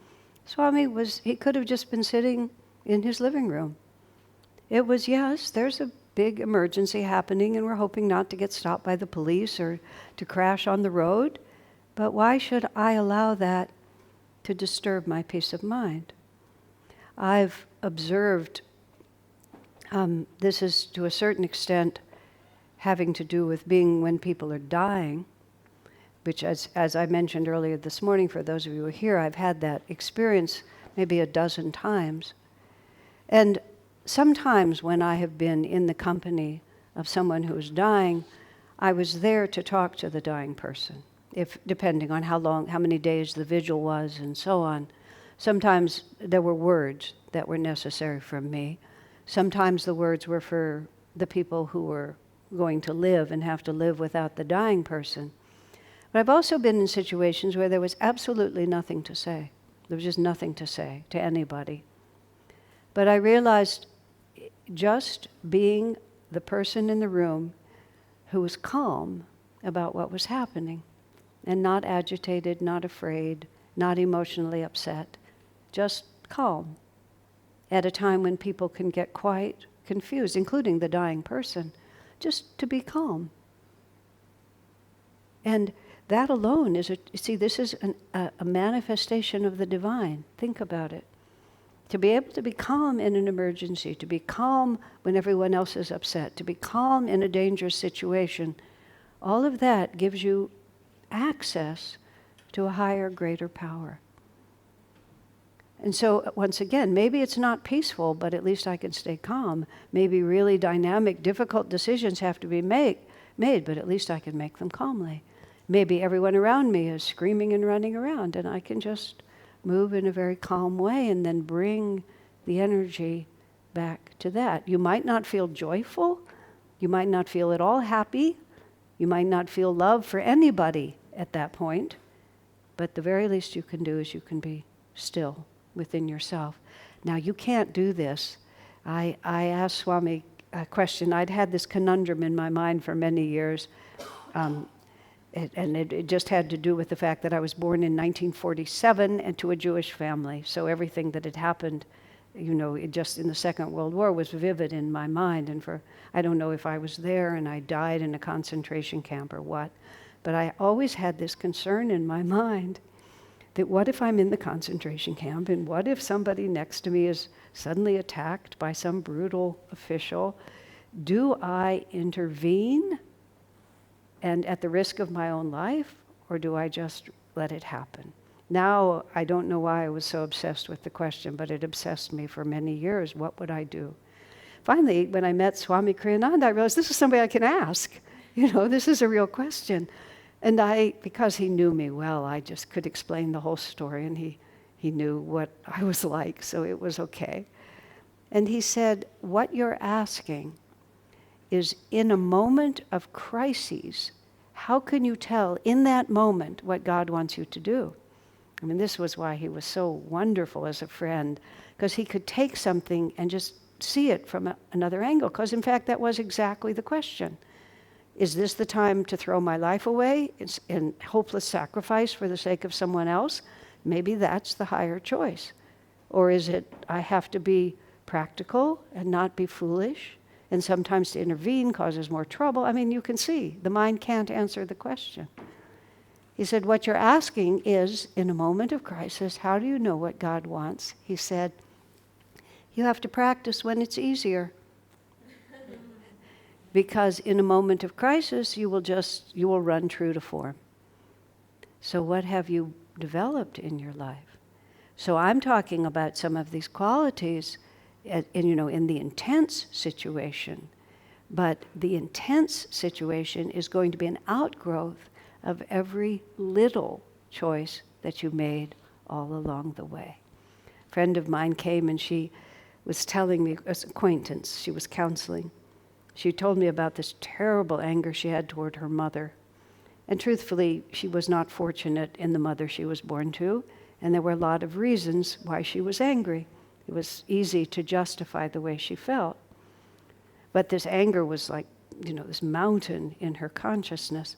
Swami he could have just been sitting in his living room. It was, yes, there's a big emergency happening, and we're hoping not to get stopped by the police or to crash on the road. But why should I allow that to disturb my peace of mind? I've observed, this is to a certain extent having to do with being when people are dying, which as I mentioned earlier this morning, for those of you who are here, I've had that experience maybe a dozen times. And sometimes when I have been in the company of someone who is dying, I was there to talk to the dying person, depending on how many days the vigil was and so on. Sometimes there were words that were necessary from me. Sometimes the words were for the people who were going to live and have to live without the dying person. But I've also been in situations where there was absolutely nothing to say. There was just nothing to say to anybody. But I realized just being the person in the room who was calm about what was happening and not agitated, not afraid, not emotionally upset, just calm at a time when people can get quite confused, including the dying person, just to be calm. And that alone is this is a manifestation of the divine. Think about it. To be able to be calm in an emergency, to be calm when everyone else is upset, to be calm in a dangerous situation, all of that gives you access to a higher, greater power. And so, once again, maybe it's not peaceful, but at least I can stay calm. Maybe really dynamic, difficult decisions have to be made, but at least I can make them calmly. Maybe everyone around me is screaming and running around, and I can just move in a very calm way and then bring the energy back to that. You might not feel joyful. You might not feel at all happy. You might not feel love for anybody at that point. But the very least you can do is you can be still within yourself. Now, you can't do this. I asked Swami a question. I'd had this conundrum in my mind for many years. It just had to do with the fact that I was born in 1947 and to a Jewish family. So everything that had happened, just in the Second World War was vivid in my mind. And I don't know if I was there and I died in a concentration camp or what, but I always had this concern in my mind that what if I'm in the concentration camp, and what if somebody next to me is suddenly attacked by some brutal official? Do I intervene and at the risk of my own life, or do I just let it happen? Now, I don't know why I was so obsessed with the question, but it obsessed me for many years. What would I do? Finally, when I met Swami Kriyananda, I realized this is somebody I can ask. This is a real question. And because he knew me well, I just could explain the whole story, and he knew what I was like, so it was okay. And he said, what you're asking is, in a moment of crises, how can you tell in that moment what God wants you to do? I mean, this was why he was so wonderful as a friend, because he could take something and just see it from another angle, because in fact that was exactly the question. Is this the time to throw my life away in hopeless sacrifice for the sake of someone else? Maybe that's the higher choice. Or is it, I have to be practical and not be foolish? And sometimes to intervene causes more trouble. I mean, you can see, the mind can't answer the question. He said, what you're asking is, in a moment of crisis, how do you know what God wants? He said, you have to practice when it's easier. Because in a moment of crisis, you will run true to form. So what have you developed in your life? So I'm talking about some of these qualities in the intense situation. But the intense situation is going to be an outgrowth of every little choice that you made all along the way. A friend of mine came and she was telling me, as an acquaintance, she was counseling. She told me about this terrible anger she had toward her mother. And truthfully, she was not fortunate in the mother she was born to, and there were a lot of reasons why she was angry. It was easy to justify the way she felt. But this anger was like, this mountain in her consciousness.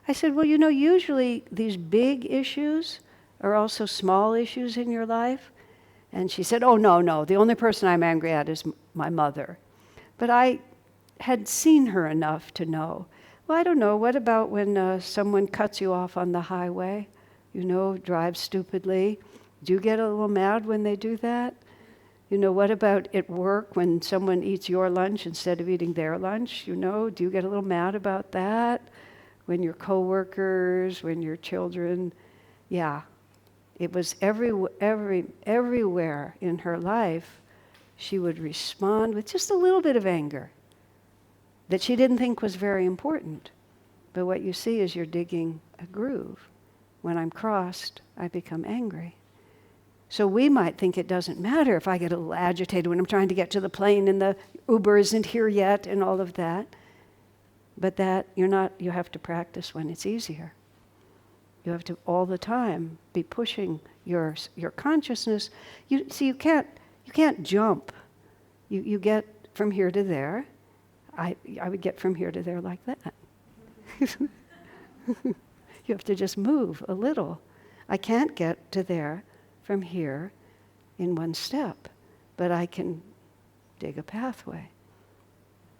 I said, well, usually these big issues are also small issues in your life. And she said, oh, no, the only person I'm angry at is my mother. But I had seen her enough to know, well, I don't know, what about when someone cuts you off on the highway, drives stupidly? Do you get a little mad when they do that? What about at work when someone eats your lunch instead of eating their lunch? Do you get a little mad about that? When your coworkers, when your children? Yeah, it was everywhere in her life. She would respond with just a little bit of anger that she didn't think was very important. But what you see is you're digging a groove. When I'm crossed, I become angry. So we might think it doesn't matter if I get a little agitated when I'm trying to get to the plane and the Uber isn't here yet and all of that. But that you have to practice when it's easier. You have to all the time be pushing your consciousness. You can't jump. You get from here to there. I would get from here to there like that. You have to just move a little. I can't get to there from here in one step, but I can dig a pathway.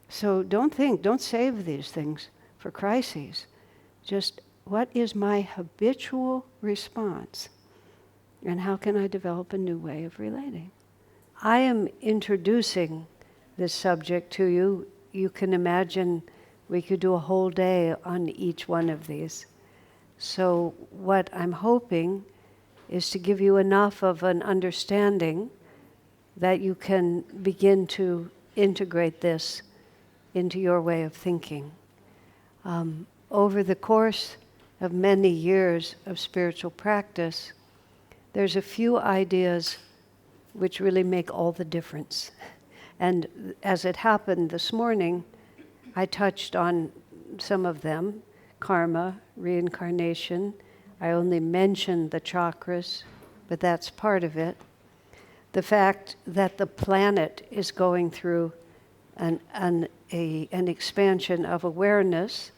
So don't save these things for crises. Just what is my habitual response? And how can I develop a new way of relating? I am introducing this subject to you. You can imagine we could do a whole day on each one of these. So what I'm hoping is to give you enough of an understanding that you can begin to integrate this into your way of thinking. Over the course of many years of spiritual practice, there's a few ideas which really make all the difference. And as it happened this morning, I touched on some of them: karma, reincarnation. I only mentioned the chakras, but that's part of it. The fact that the planet is going through an expansion of awareness,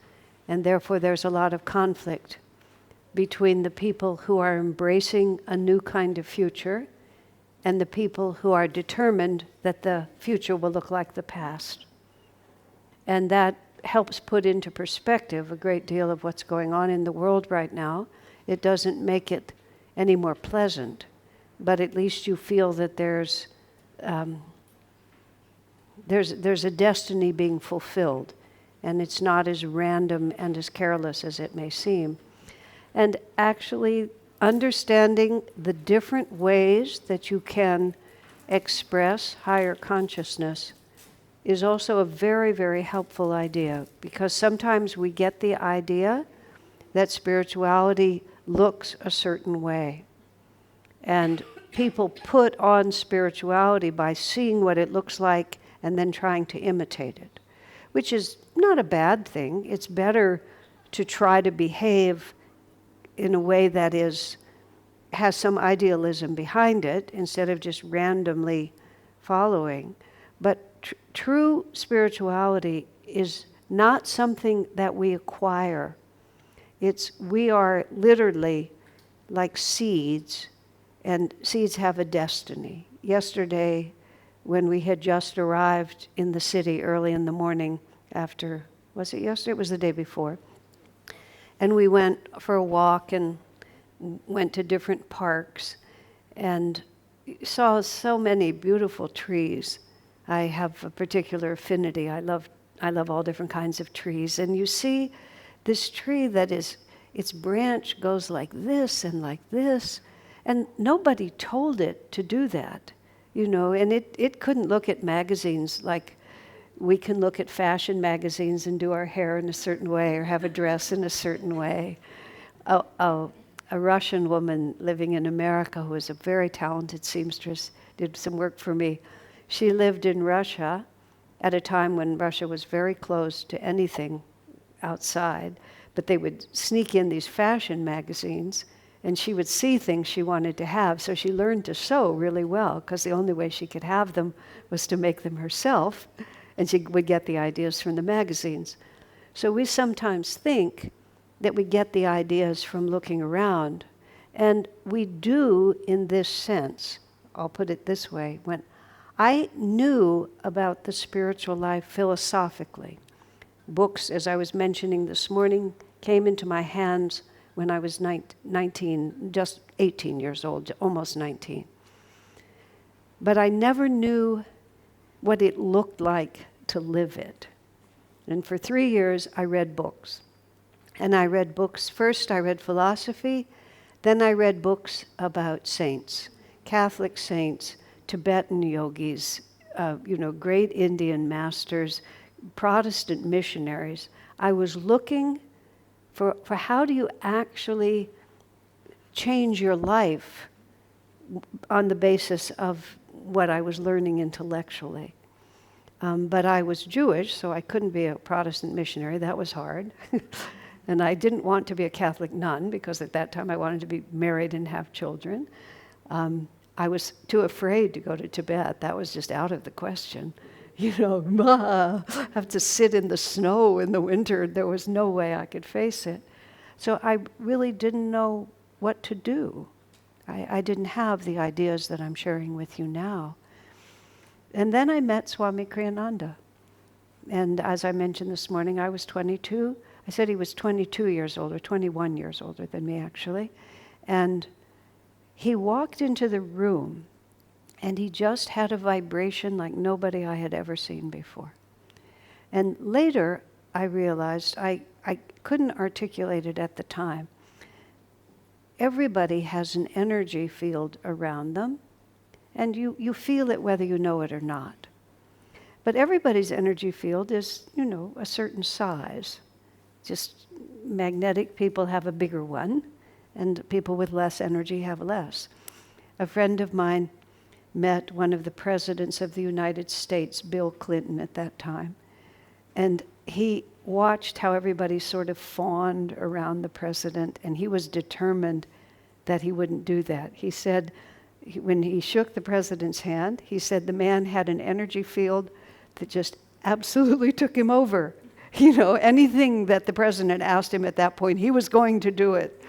and therefore there's a lot of conflict between the people who are embracing a new kind of future and the people who are determined that the future will look like the past. And that helps put into perspective a great deal of what's going on in the world right now. It doesn't make it any more pleasant, but at least you feel that there's a destiny being fulfilled, and it's not as random and as careless as it may seem. And actually understanding the different ways that you can express higher consciousness is also a very, very helpful idea, because sometimes we get the idea that spirituality looks a certain way. And people put on spirituality by seeing what it looks like and then trying to imitate it, which is not a bad thing. It's better to try to behave in a way that has some idealism behind it instead of just randomly following. But true spirituality is not something that we acquire. We are literally like seeds, and seeds have a destiny. Yesterday, when we had just arrived in the city early in the morning after, was it yesterday? It was the day before. And we went for a walk and went to different parks and saw so many beautiful trees. I have a particular affinity. I love all different kinds of trees. And you see this tree that its branch goes like this, and nobody told it to do that, and it couldn't look at magazines like we can look at fashion magazines and do our hair in a certain way or have a dress in a certain way. A Russian woman living in America who was a very talented seamstress did some work for me. She lived in Russia at a time when Russia was very closed to anything outside, but they would sneak in these fashion magazines, and she would see things she wanted to have, so she learned to sew really well, because the only way she could have them was to make them herself, and she would get the ideas from the magazines. So we sometimes think that we get the ideas from looking around. And we do in this sense. I'll put it this way. When I knew about the spiritual life philosophically, books, as I was mentioning this morning, came into my hands when I was 19, just 18 years old, almost 19. But I never knew what it looked like to live it. And for 3 years, I read books. And I read books. First, I read philosophy. Then I read books about saints, Catholic saints, Tibetan yogis, great Indian masters, Protestant missionaries. I was looking for how do you actually change your life on the basis of what I was learning intellectually. But I was Jewish, so I couldn't be a Protestant missionary. That was hard. And I didn't want to be a Catholic nun because at that time I wanted to be married and have children. I was too afraid to go to Tibet. That was just out of the question. Have to sit in the snow in the winter. There was no way I could face it. So I really didn't know what to do. I didn't have the ideas that I'm sharing with you now. And then I met Swami Kriyananda. And as I mentioned this morning, I was 22. I said he was 22 years older, 21 years older than me actually. And he walked into the room and he just had a vibration like nobody I had ever seen before. And later I realized, I couldn't articulate it at the time. Everybody has an energy field around them, and you feel it whether you know it or not. But everybody's energy field is, a certain size. Just magnetic people have a bigger one, and people with less energy have less. A friend of mine met one of the presidents of the United States, Bill Clinton at that time, and he watched how everybody sort of fawned around the president, and he was determined that he wouldn't do that. He said, when he shook the president's hand, he said the man had an energy field that just absolutely took him over. Anything that the president asked him at that point, he was going to do it,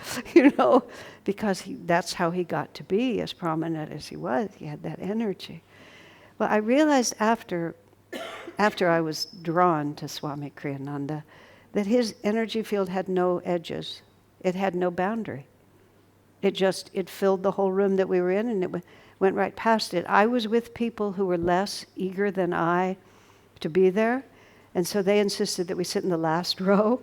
because that's how he got to be as prominent as he was. He had that energy. Well, I realized after I was drawn to Swami Kriyananda that his energy field had no edges. It had no boundary. It filled the whole room that we were in, and it went right past it. I was with people who were less eager than I to be there, and so they insisted that we sit in the last row.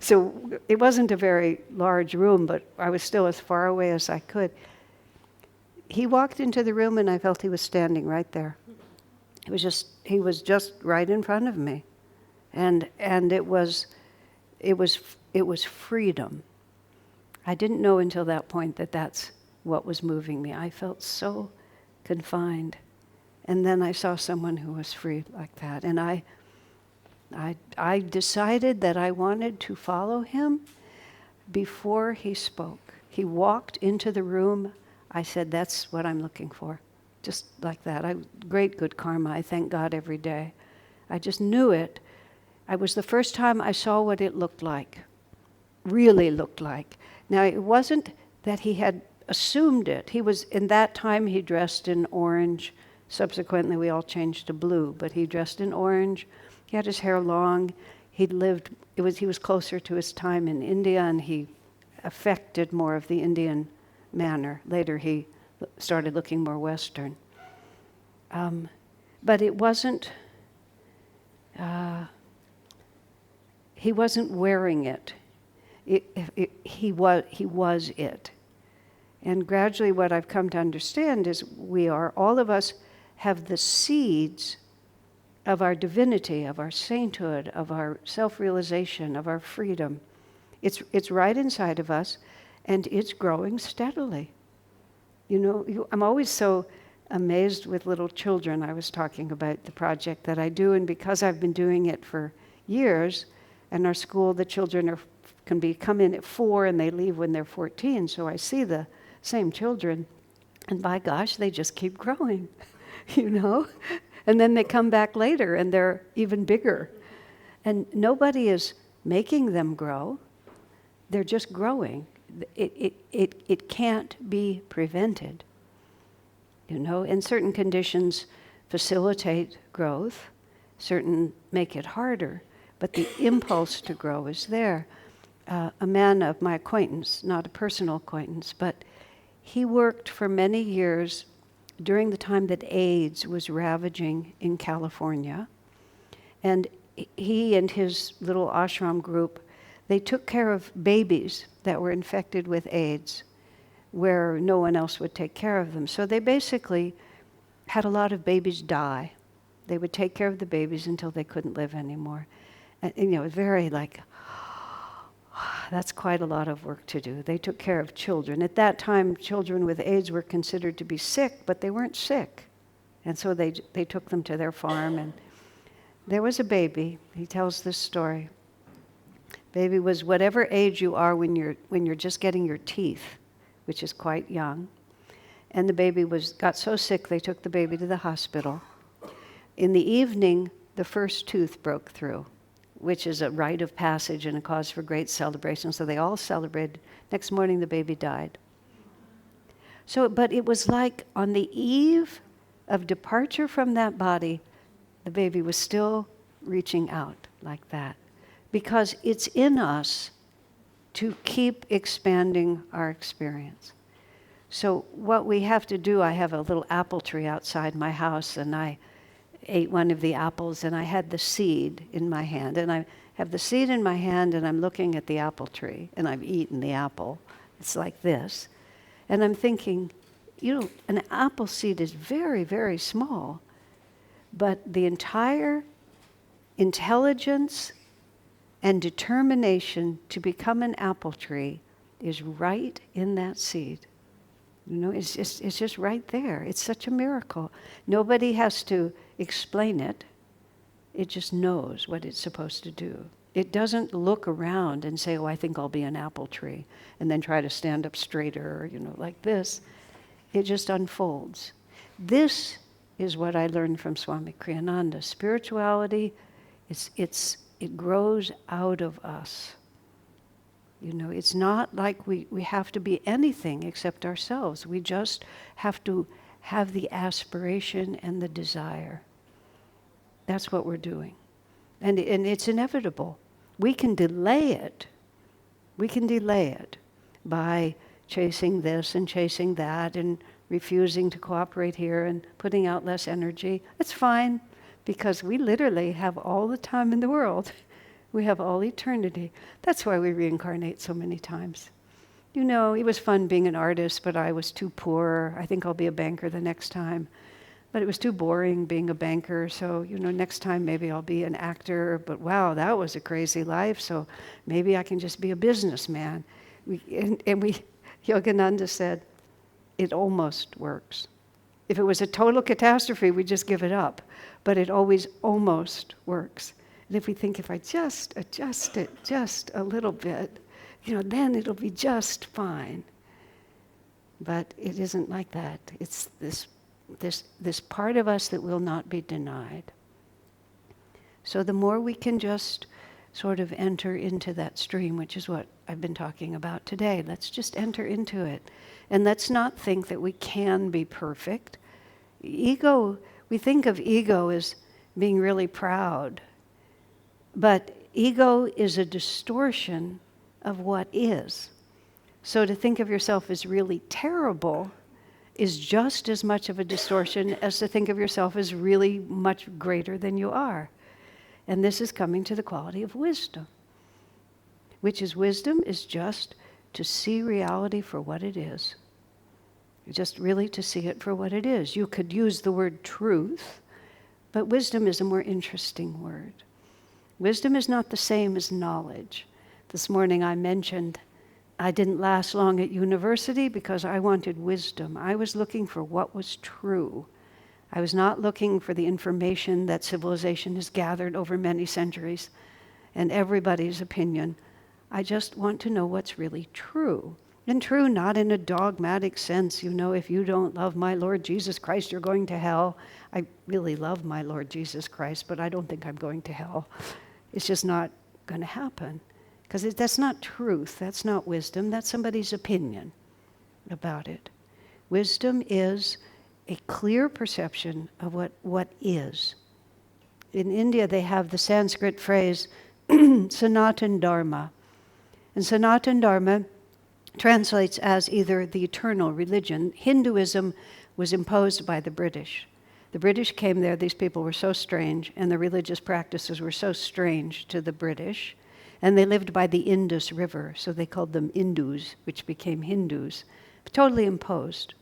So it wasn't a very large room, but I was still as far away as I could. He walked into the room, and I felt he was standing right there. He was just right in front of me, and it was freedom. I didn't know until that point that that's what was moving me. I felt so confined. And then I saw someone who was free like that. And I decided that I wanted to follow him before he spoke. He walked into the room. I said, that's what I'm looking for. Just like that. Great good karma. I thank God every day. I just knew it. It was the first time I saw what it looked like, really looked like. Now, it wasn't that he had assumed it. In that time, he dressed in orange. Subsequently, we all changed to blue, but he dressed in orange. He had his hair long. He was closer to his time in India, and he affected more of the Indian manner. Later, he started looking more Western. But it wasn't, he wasn't wearing it. He was it. And gradually what I've come to understand is all of us have the seeds of our divinity, of our sainthood, of our self-realization, of our freedom. It's right inside of us, and it's growing steadily. I'm always so amazed with little children. I was talking about the project that I do, and because I've been doing it for years, in our school the children can come in at 4 and they leave when they're 14, so I see the same children, and by gosh, they just keep growing, And then they come back later and they're even bigger. And nobody is making them grow. they're just growing. It can't be prevented. And certain conditions facilitate growth, certain make it harder, but the impulse to grow is there. A man of my acquaintance, not a personal acquaintance, but he worked for many years during the time that AIDS was ravaging in California. And he and his little ashram group, they took care of babies that were infected with AIDS where no one else would take care of them. So they basically had a lot of babies die. They would take care of the babies until they couldn't live anymore. And very like, that's quite a lot of work to do. They took care of children. At that time, children with AIDS were considered to be sick, but they weren't sick. And so they took them to their farm, and there was a baby. He tells this story. Baby was whatever age you are when you're just getting your teeth, which is quite young. And the baby got so sick they took the baby to the hospital. In the evening, the first tooth broke through, which is a rite of passage and a cause for great celebration. So they all celebrated. Next morning, the baby died. But it was like on the eve of departure from that body, the baby was still reaching out like that. Because it's in us to keep expanding our experience. So what we have to do, I have a little apple tree outside my house, and I ate one of the apples, and I had the seed in my hand. And I have the seed in my hand, and I'm looking at the apple tree, and I've eaten the apple. It's like this. And I'm thinking, an apple seed is very, very small, but the entire intelligence and determination to become an apple tree is right in that seed. It's just right there. It's such a miracle. Nobody has to explain it. It just knows what it's supposed to do. It doesn't look around and say, I think I'll be an apple tree, and then try to stand up straighter, like this. It just unfolds. This is what I learned from Swami Kriyananda. Spirituality, it grows out of us. It's not like we have to be anything except ourselves. We just have to have the aspiration and the desire. That's what we're doing. And it's inevitable. We can delay it. We can delay it by chasing this and chasing that and refusing to cooperate here and putting out less energy. It's fine, because we literally have all the time in the world. We have all eternity. That's why we reincarnate so many times. It was fun being an artist, but I was too poor. I think I'll be a banker the next time. But it was too boring being a banker, so, next time maybe I'll be an actor. But wow, that was a crazy life, so maybe I can just be a businessman. Yogananda said, it almost works. If it was a total catastrophe, we'd just give it up. But it always almost works. And if we think, if I just adjust it just a little bit, then it'll be just fine. But it isn't like that. It's this part of us that will not be denied. So the more we can just sort of enter into that stream, which is what I've been talking about today, let's just enter into it. And let's not think that we can be perfect. Ego, we think of ego as being really proud. But ego is a distortion of what is. So to think of yourself as really terrible is just as much of a distortion as to think of yourself as really much greater than you are. And this is coming to the quality of wisdom, which is wisdom is just to see reality for what it is. Just really to see it for what it is. You could use the word truth, but wisdom is a more interesting word. Wisdom is not the same as knowledge. This morning I mentioned I didn't last long at university because I wanted wisdom. I was looking for what was true. I was not looking for the information that civilization has gathered over many centuries and everybody's opinion. I just want to know what's really true. And true not in a dogmatic sense, if you don't love my Lord Jesus Christ, you're going to hell. I really love my Lord Jesus Christ, but I don't think I'm going to hell. It's just not going to happen. Because that's not truth, that's not wisdom, that's somebody's opinion about it. Wisdom is a clear perception of what is. In India, they have the Sanskrit phrase, Sanatan Dharma. And Sanatan Dharma translates as either the eternal religion. Hinduism was imposed by the British. The British came there, these people were so strange, and the religious practices were so strange to the British. And they lived by the Indus River, so they called them Indus, which became Hindus. Totally imposed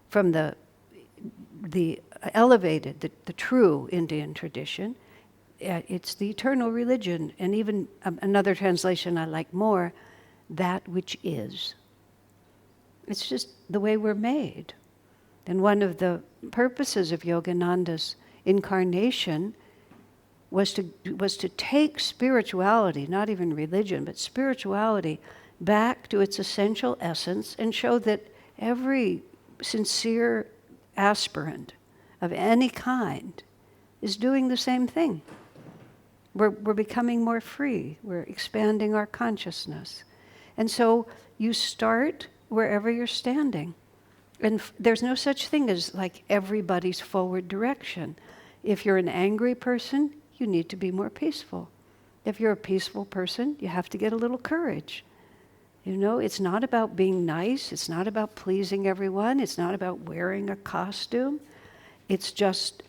from the elevated, the true Indian tradition. It's the eternal religion, and even another translation I like more, that which is. It's just the way we're made. And one of the purposes of Yogananda's incarnation was to take spirituality, not even religion, but spirituality, back to its essential essence and show that every sincere aspirant of any kind is doing the same thing. We're becoming more free. We're expanding our consciousness. And so you start wherever you're standing. And there's no such thing as like everybody's forward direction. If you're an angry person, you need to be more peaceful. If you're a peaceful person, you have to get a little courage. You know, it's not about being nice. It's not about pleasing everyone. It's not about wearing a costume. It's just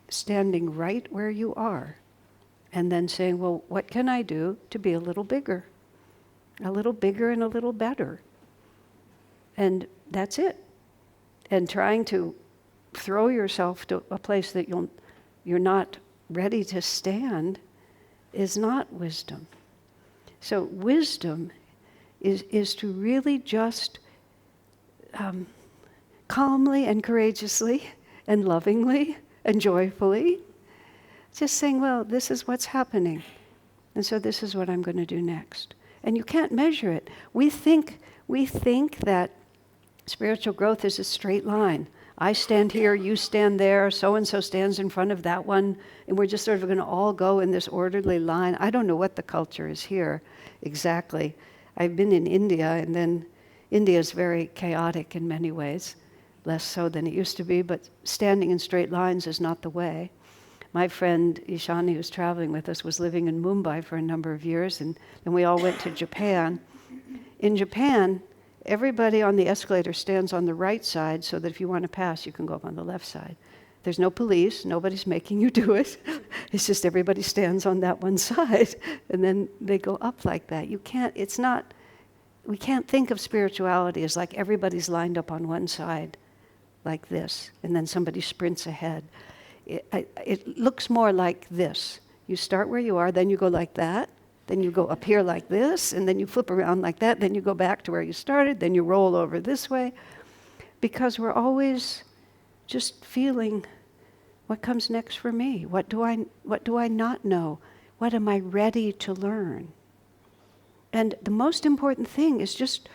standing right where you are and then saying, well, what can I do to be a little bigger and a little better? And that's it. And trying to throw yourself to a place that you're not ready to stand is not wisdom. So wisdom is to really just calmly and courageously and lovingly and joyfully just saying, well, this is what's happening, and so this is what I'm going to do next. And you can't measure it. We think that spiritual growth is a straight line. I stand here, you stand there, so-and-so stands in front of that one, and we're just sort of going to all go in this orderly line. I don't know what the culture is here exactly. I've been in India, and then India is very chaotic in many ways, less so than it used to be, but standing in straight lines is not the way. My friend Ishani, who's traveling with us, was living in Mumbai for a number of years, and then we all went to Japan. In Japan, everybody on the escalator stands on the right side so that if you want to pass, you can go up on the left side. There's no police, nobody's making you do it. It's just everybody stands on that one side, and then they go up like that. We can't think of spirituality as like everybody's lined up on one side like this, and then somebody sprints ahead. It looks more like this. You start where you are, then you go like that, then you go up here like this, and then you flip around like that, then you go back to where you started, then you roll over this way, because we're always just feeling, what comes next for me? What do I not know? What am I ready to learn? And the most important thing is just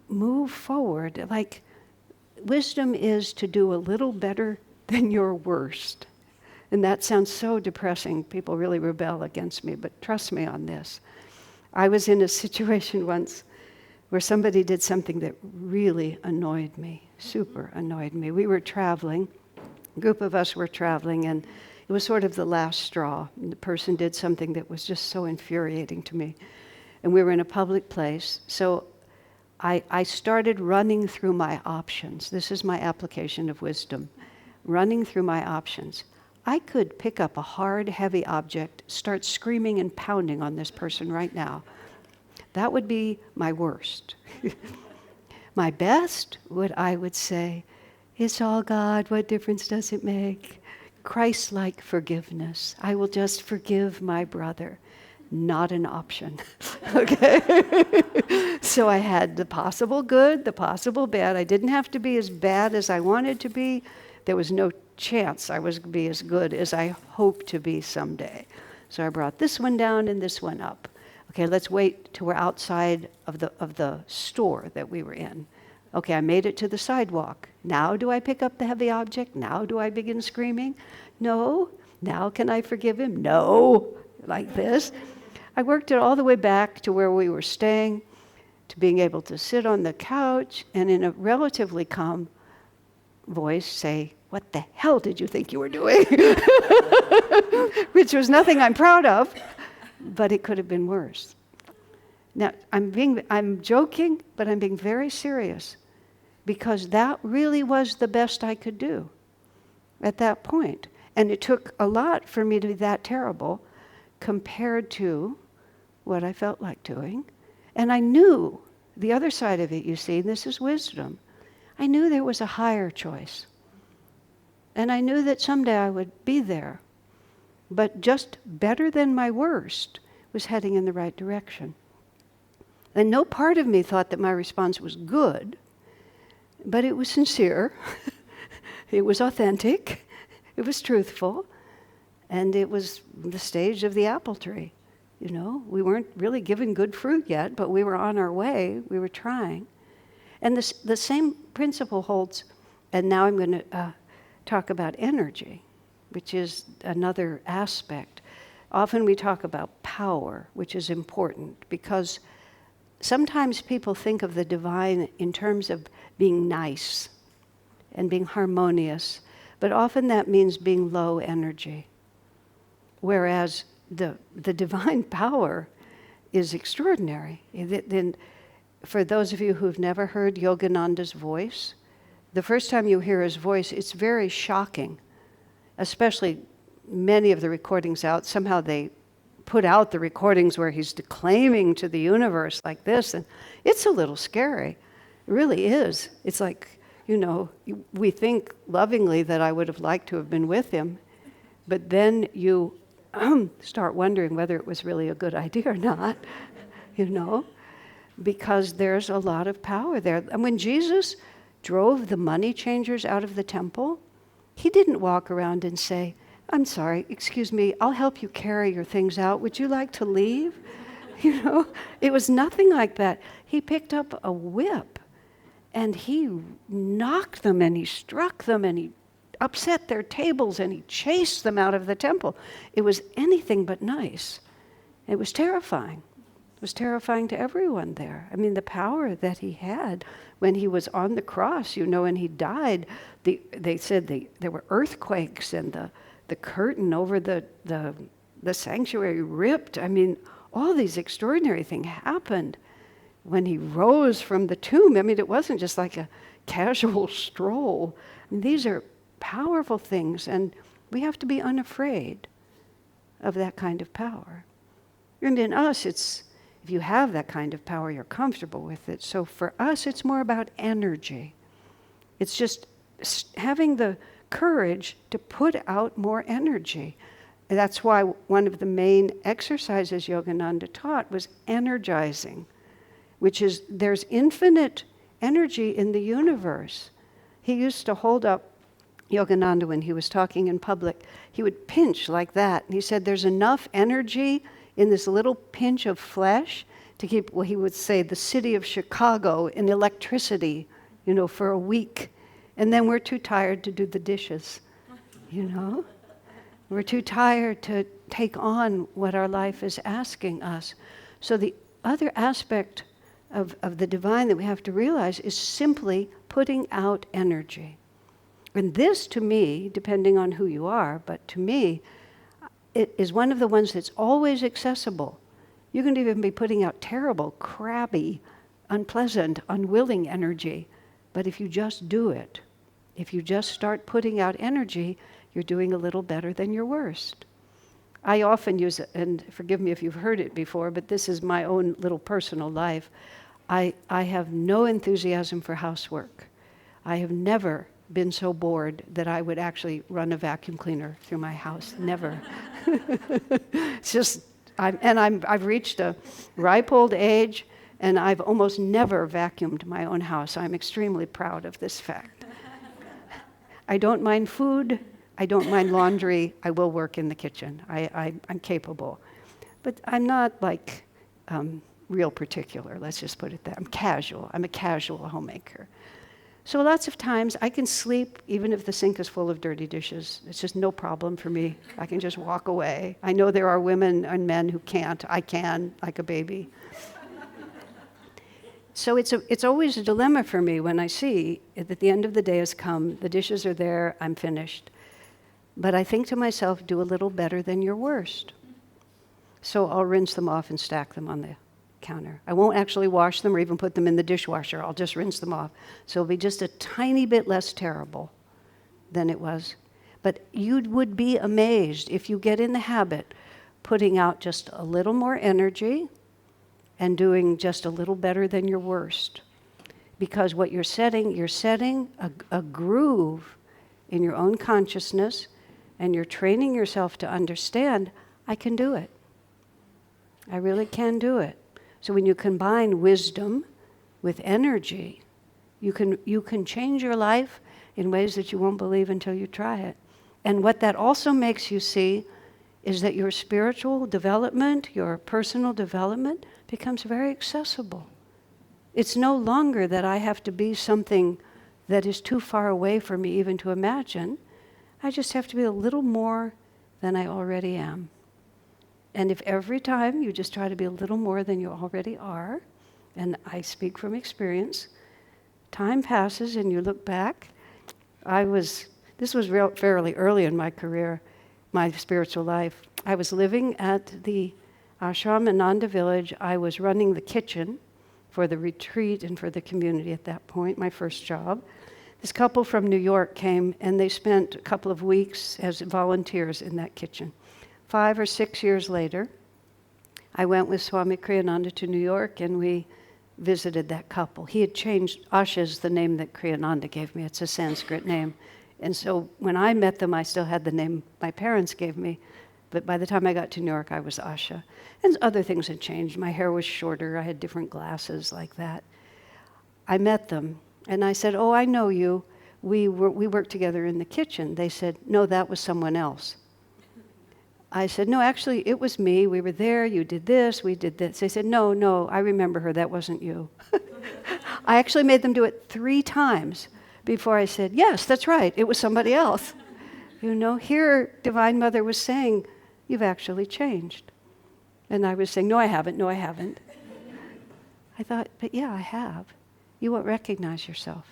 move forward. Like, wisdom is to do a little better than your worst. And that sounds so depressing. People really rebel against me, but trust me on this. I was in a situation once where somebody did something that really annoyed me, super annoyed me. We were traveling, a group of us were traveling, and it was sort of the last straw. And the person did something that was just so infuriating to me. And we were in a public place, so I started running through my options. This is my application of wisdom. Running through my options. I could pick up a hard, heavy object, start screaming and pounding on this person right now. That would be my worst. My best, what I would say, it's all God, what difference does it make? Christ-like forgiveness. I will just forgive my brother. Not an option, okay? So I had the possible good, the possible bad. I didn't have to be as bad as I wanted to be. There was no chance I was going to be as good as I hope to be someday. So I brought this one down and this one up. Okay, let's wait till we're outside of the store that we were in. Okay, I made it to the sidewalk. Now do I pick up the heavy object? Now do I begin screaming? No. Now can I forgive him? No. Like this. I worked it all the way back to where we were staying, to being able to sit on the couch and in a relatively calm voice say, "What the hell did you think you were doing?" Which was nothing I'm proud of, but it could have been worse. Now, I'm joking, but I'm being very serious, because that really was the best I could do at that point. And it took a lot for me to be that terrible compared to what I felt like doing. And I knew the other side of it, you see, this is wisdom. I knew there was a higher choice. And I knew that someday I would be there. But just better than my worst was heading in the right direction. And no part of me thought that my response was good, but it was sincere, it was authentic, it was truthful, and it was the stage of the apple tree. You know, we weren't really given good fruit yet, but we were on our way, we were trying. And the same principle holds, and now I'm going to talk about energy, which is another aspect. Often we talk about power, which is important, because sometimes people think of the divine in terms of being nice and being harmonious, but often that means being low energy. Whereas the divine power is extraordinary. Then, for those of you who've never heard Yogananda's voice, the first time you hear his voice, it's very shocking, especially many of the recordings out. Somehow they put out the recordings where he's declaiming to the universe like this, and it's a little scary. It really is. It's like, you know, we think lovingly that I would have liked to have been with him, but then you start wondering whether it was really a good idea or not, you know, because there's a lot of power there. And when Jesus drove the money changers out of the temple, he didn't walk around and say, "I'm sorry, excuse me, I'll help you carry your things out. Would you like to leave?" You know, it was nothing like that. He picked up a whip and he knocked them and he struck them and he upset their tables and he chased them out of the temple. It was anything but nice. It was terrifying. It was terrifying to everyone there. I mean, the power that he had when he was on the cross, you know, and he died, they said there were earthquakes and the curtain over the sanctuary ripped. I mean, all these extraordinary things happened when he rose from the tomb. I mean, it wasn't just like a casual stroll. I mean, these are powerful things, and we have to be unafraid of that kind of power. And in us, it's, if you have that kind of power, you're comfortable with it. So for us, it's more about energy. It's just having the courage to put out more energy. And that's why one of the main exercises Yogananda taught was energizing, which is there's infinite energy in the universe. He used to hold up, Yogananda, when he was talking in public, he would pinch like that. And he said there's enough energy in this little pinch of flesh to keep, well, he would say, the city of Chicago in electricity, you know, for a week. And then we're too tired to do the dishes, you know? We're too tired to take on what our life is asking us. So the other aspect of the divine that we have to realize is simply putting out energy. And this, to me, depending on who you are, but to me, it is one of the ones that's always accessible. You can even be putting out terrible, crabby, unpleasant, unwilling energy. But if you just do it, if you just start putting out energy, you're doing a little better than your worst. I often use it, and forgive me if you've heard it before, but this is my own little personal life. I have no enthusiasm for housework. I have never been so bored that I would actually run a vacuum cleaner through my house. Never. It's just, I've reached a ripe old age, and I've almost never vacuumed my own house. I'm extremely proud of this fact. I don't mind food. I don't mind laundry. I will work in the kitchen. I'm capable. But I'm not like real particular, let's just put it that. I'm casual. I'm a casual homemaker. So lots of times I can sleep even if the sink is full of dirty dishes. It's just no problem for me. I can just walk away. I know there are women and men who can't. I can, like a baby. So it's always a dilemma for me when I see that the end of the day has come, the dishes are there, I'm finished. But I think to myself, do a little better than your worst. So I'll rinse them off and stack them on the counter. I won't actually wash them or even put them in the dishwasher. I'll just rinse them off. So it'll be just a tiny bit less terrible than it was. But you would be amazed if you get in the habit putting out just a little more energy and doing just a little better than your worst. Because what you're setting a groove in your own consciousness, and you're training yourself to understand, I can do it. I really can do it. So when you combine wisdom with energy, you can change your life in ways that you won't believe until you try it. And what that also makes you see is that your spiritual development, your personal development, becomes very accessible. It's no longer that I have to be something that is too far away for me even to imagine. I just have to be a little more than I already am. And if every time you just try to be a little more than you already are, and I speak from experience, time passes and you look back. This was fairly early in my career, my spiritual life. I was living at the ashram in Nanda village. I was running the kitchen for the retreat and for the community at that point, my first job. This couple from New York came and they spent a couple of weeks as volunteers in that kitchen. 5 or 6 years later, I went with Swami Kriyananda to New York and we visited that couple. He had changed, Asha is the name that Kriyananda gave me. It's a Sanskrit name. And so when I met them, I still had the name my parents gave me. But by the time I got to New York, I was Asha. And other things had changed. My hair was shorter. I had different glasses like that. I met them and I said, oh, I know you. We worked together in the kitchen. They said, no, that was someone else. I said, no, actually, it was me. We were there. You did this. We did this. They said, no, I remember her. That wasn't you. I actually made them do it 3 times before I said, yes, that's right. It was somebody else. You know, here Divine Mother was saying, you've actually changed. And I was saying, no, I haven't. No, I haven't. I thought, but yeah, I have. You won't recognize yourself.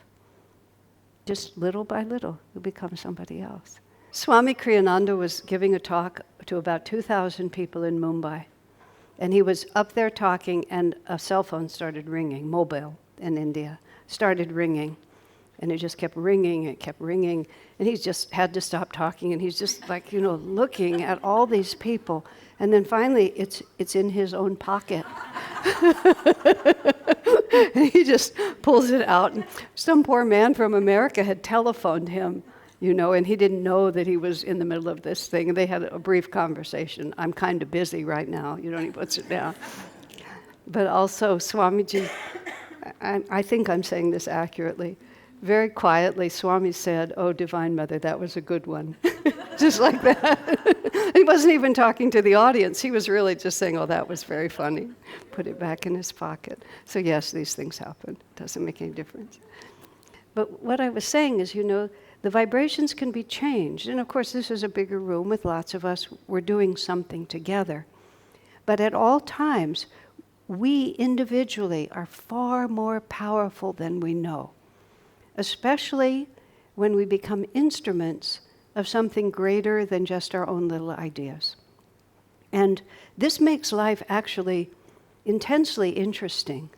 Just little by little, you'll become somebody else. Swami Kriyananda was giving a talk to about 2,000 people in Mumbai. And he was up there talking, and a cell phone started ringing, mobile in India, started ringing. And it just kept ringing, it kept ringing. And he just had to stop talking, and he's just like, you know, looking at all these people. And then finally, it's in his own pocket. And he just pulls it out. And some poor man from America had telephoned him, you know, and he didn't know that he was in the middle of this thing. And they had a brief conversation. I'm kind of busy right now, you know, and he puts it down. But also, Swamiji, I think I'm saying this accurately, very quietly, Swami said, oh, Divine Mother, that was a good one. Just like that. He wasn't even talking to the audience. He was really just saying, oh, that was very funny. Put it back in his pocket. So yes, these things happen. Doesn't make any difference. But what I was saying is, you know, the vibrations can be changed. And of course, this is a bigger room with lots of us. We're doing something together. But at all times, we individually are far more powerful than we know, especially when we become instruments of something greater than just our own little ideas. And this makes life actually intensely interesting,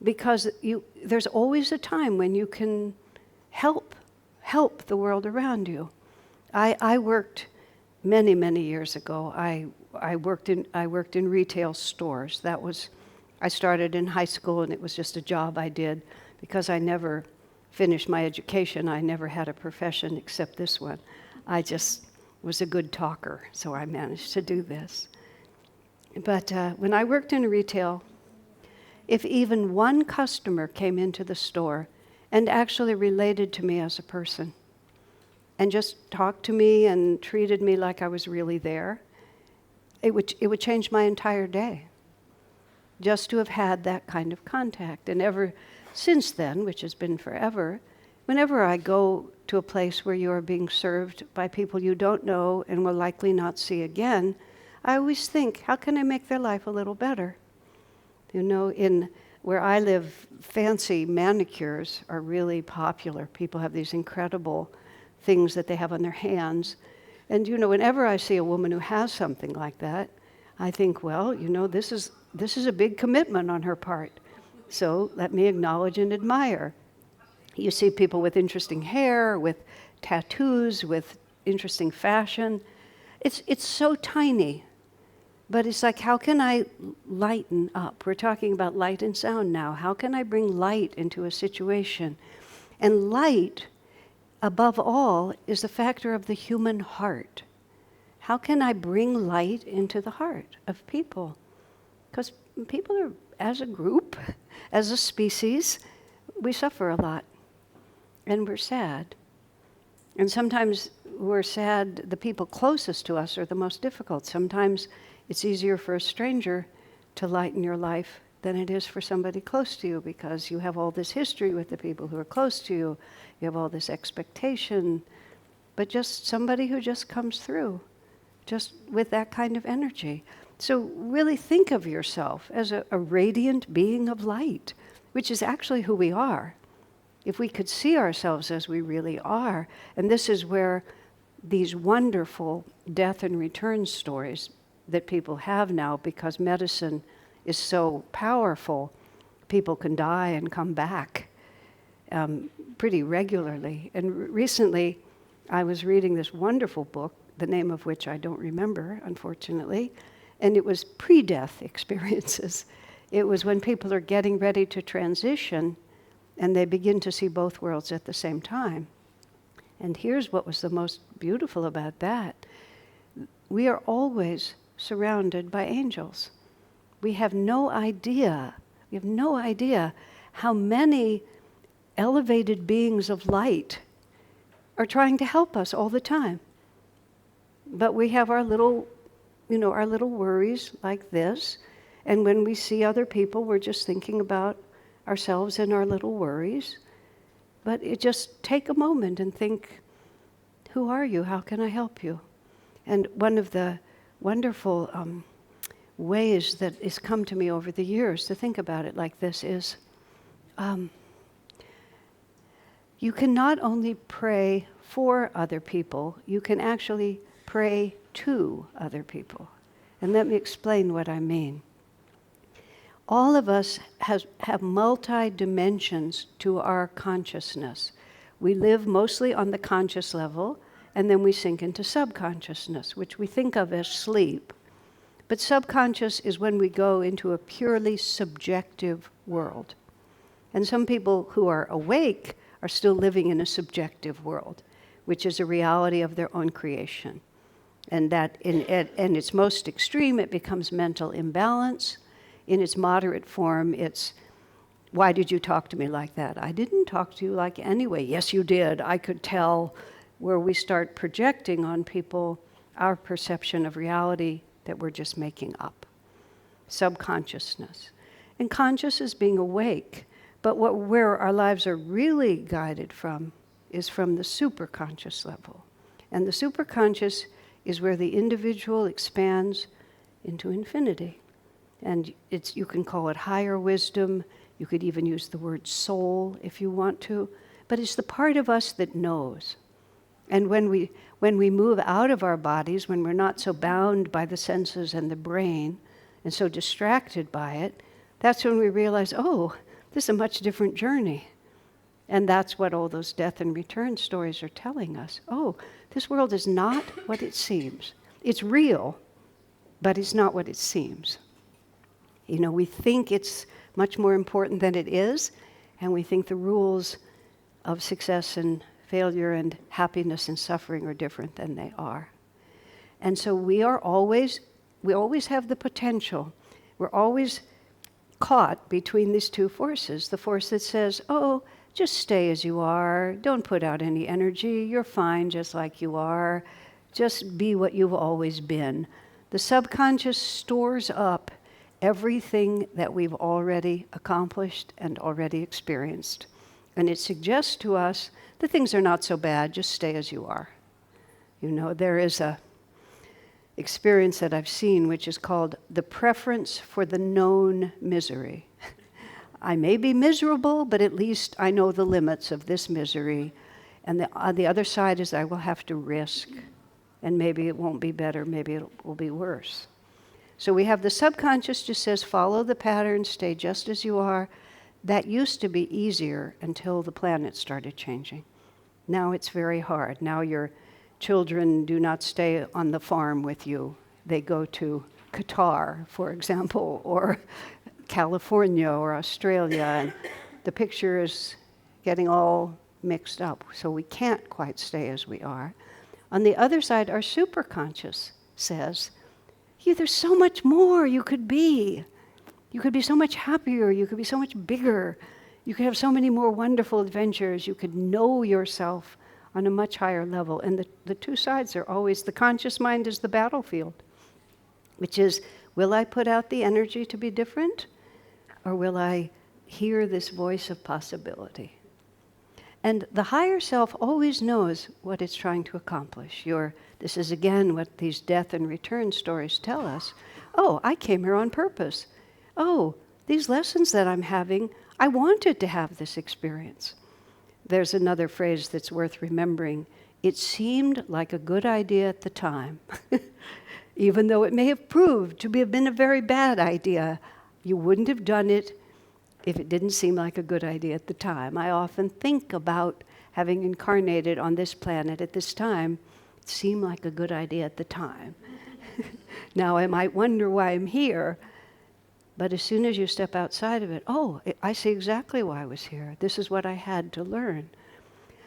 because there's always a time when you can help the world around you. I worked many years ago. I worked in retail stores. I started in high school, and it was just a job I did because I never finished my education. I never had a profession except this one. I just was a good talker, so I managed to do this. But when I worked in retail, if even one customer came into the store and actually related to me as a person and just talked to me and treated me like I was really there, it would change my entire day just to have had that kind of contact. And ever since then, which has been forever, whenever I go to a place where you are being served by people you don't know and will likely not see again, I always think, how can I make their life a little better? You know, in where I live, fancy manicures are really popular. People have these incredible things that they have on their hands. And you know, whenever I see a woman who has something like that, I think, well, you know, this is a big commitment on her part. So let me acknowledge and admire. You see people with interesting hair, with tattoos, with interesting fashion. It's so tiny. But it's like, how can I lighten up? We're talking about light and sound now. How can I bring light into a situation? And light, above all, is the factor of the human heart. How can I bring light into the heart of people? Because people are, as a group, as a species, we suffer a lot. And we're sad. And sometimes we're sad, the people closest to us are the most difficult. Sometimes it's easier for a stranger to lighten your life than it is for somebody close to you, because you have all this history with the people who are close to you. You have all this expectation. But just somebody who just comes through, just with that kind of energy. So really think of yourself as a radiant being of light, which is actually who we are. If we could see ourselves as we really are, and this is where these wonderful death and return stories that people have now, because medicine is so powerful, people can die and come back pretty regularly. And recently, I was reading this wonderful book, the name of which I don't remember, unfortunately, and it was pre-death experiences. It was when people are getting ready to transition and they begin to see both worlds at the same time. And here's what was the most beautiful about that. We are always surrounded by angels. We have no idea how many elevated beings of light are trying to help us all the time. But we have our little worries like this, and when we see other people, we're just thinking about ourselves and our little worries. But just take a moment and think, who are you? How can I help you? And one of the wonderful ways that has come to me over the years to think about it like this is, you can not only pray for other people, you can actually pray to other people. And let me explain what I mean. All of us have multi-dimensions to our consciousness. We live mostly on the conscious level, and then we sink into subconsciousness, which we think of as sleep. But subconscious is when we go into a purely subjective world. And some people who are awake are still living in a subjective world, which is a reality of their own creation. And that in its most extreme, it becomes mental imbalance. In its moderate form, it's, why did you talk to me like that? I didn't talk to you like anyway. Yes, you did. I could tell, where we start projecting on people our perception of reality that we're just making up. Subconsciousness. And conscious is being awake. But where our lives are really guided from is from the superconscious level. And the superconscious is where the individual expands into infinity. And you can call it higher wisdom. You could even use the word soul if you want to. But it's the part of us that knows. And when we move out of our bodies, when we're not so bound by the senses and the brain and so distracted by it, that's when we realize, oh, this is a much different journey. And that's what all those death and return stories are telling us. Oh, this world is not what it seems. It's real, but it's not what it seems. You know, we think it's much more important than it is, and we think the rules of success and failure and happiness and suffering are different than they are. And so we always have the potential. We're always caught between these two forces. The force that says, oh, just stay as you are. Don't put out any energy. You're fine just like you are. Just be what you've always been. The subconscious stores up everything that we've already accomplished and already experienced. And it suggests to us that things are not so bad, just stay as you are. You know, there is a experience that I've seen which is called the preference for the known misery. I may be miserable, but at least I know the limits of this misery. And the other side is I will have to risk, and maybe it won't be better, maybe it will be worse. So we have the subconscious just says, follow the pattern, stay just as you are. That used to be easier until the planet started changing. Now it's very hard. Now your children do not stay on the farm with you. They go to Qatar, for example, or California or Australia, and the picture is getting all mixed up. So we can't quite stay as we are. On the other side, our superconscious says, yeah, there's so much more you could be. You could be so much happier. You could be so much bigger. You could have so many more wonderful adventures. You could know yourself on a much higher level. And the two sides are always, the conscious mind is the battlefield, which is, will I put out the energy to be different? Or will I hear this voice of possibility? And the higher self always knows what it's trying to accomplish. This is again what these death and return stories tell us. Oh, I came here on purpose. Oh, these lessons that I'm having, I wanted to have this experience. There's another phrase that's worth remembering. It seemed like a good idea at the time. Even though it may have proved to have been a very bad idea, you wouldn't have done it if it didn't seem like a good idea at the time. I often think about having incarnated on this planet at this time. It seemed like a good idea at the time. Now I might wonder why I'm here, but as soon as you step outside of it, I see exactly why I was here. This is what I had to learn.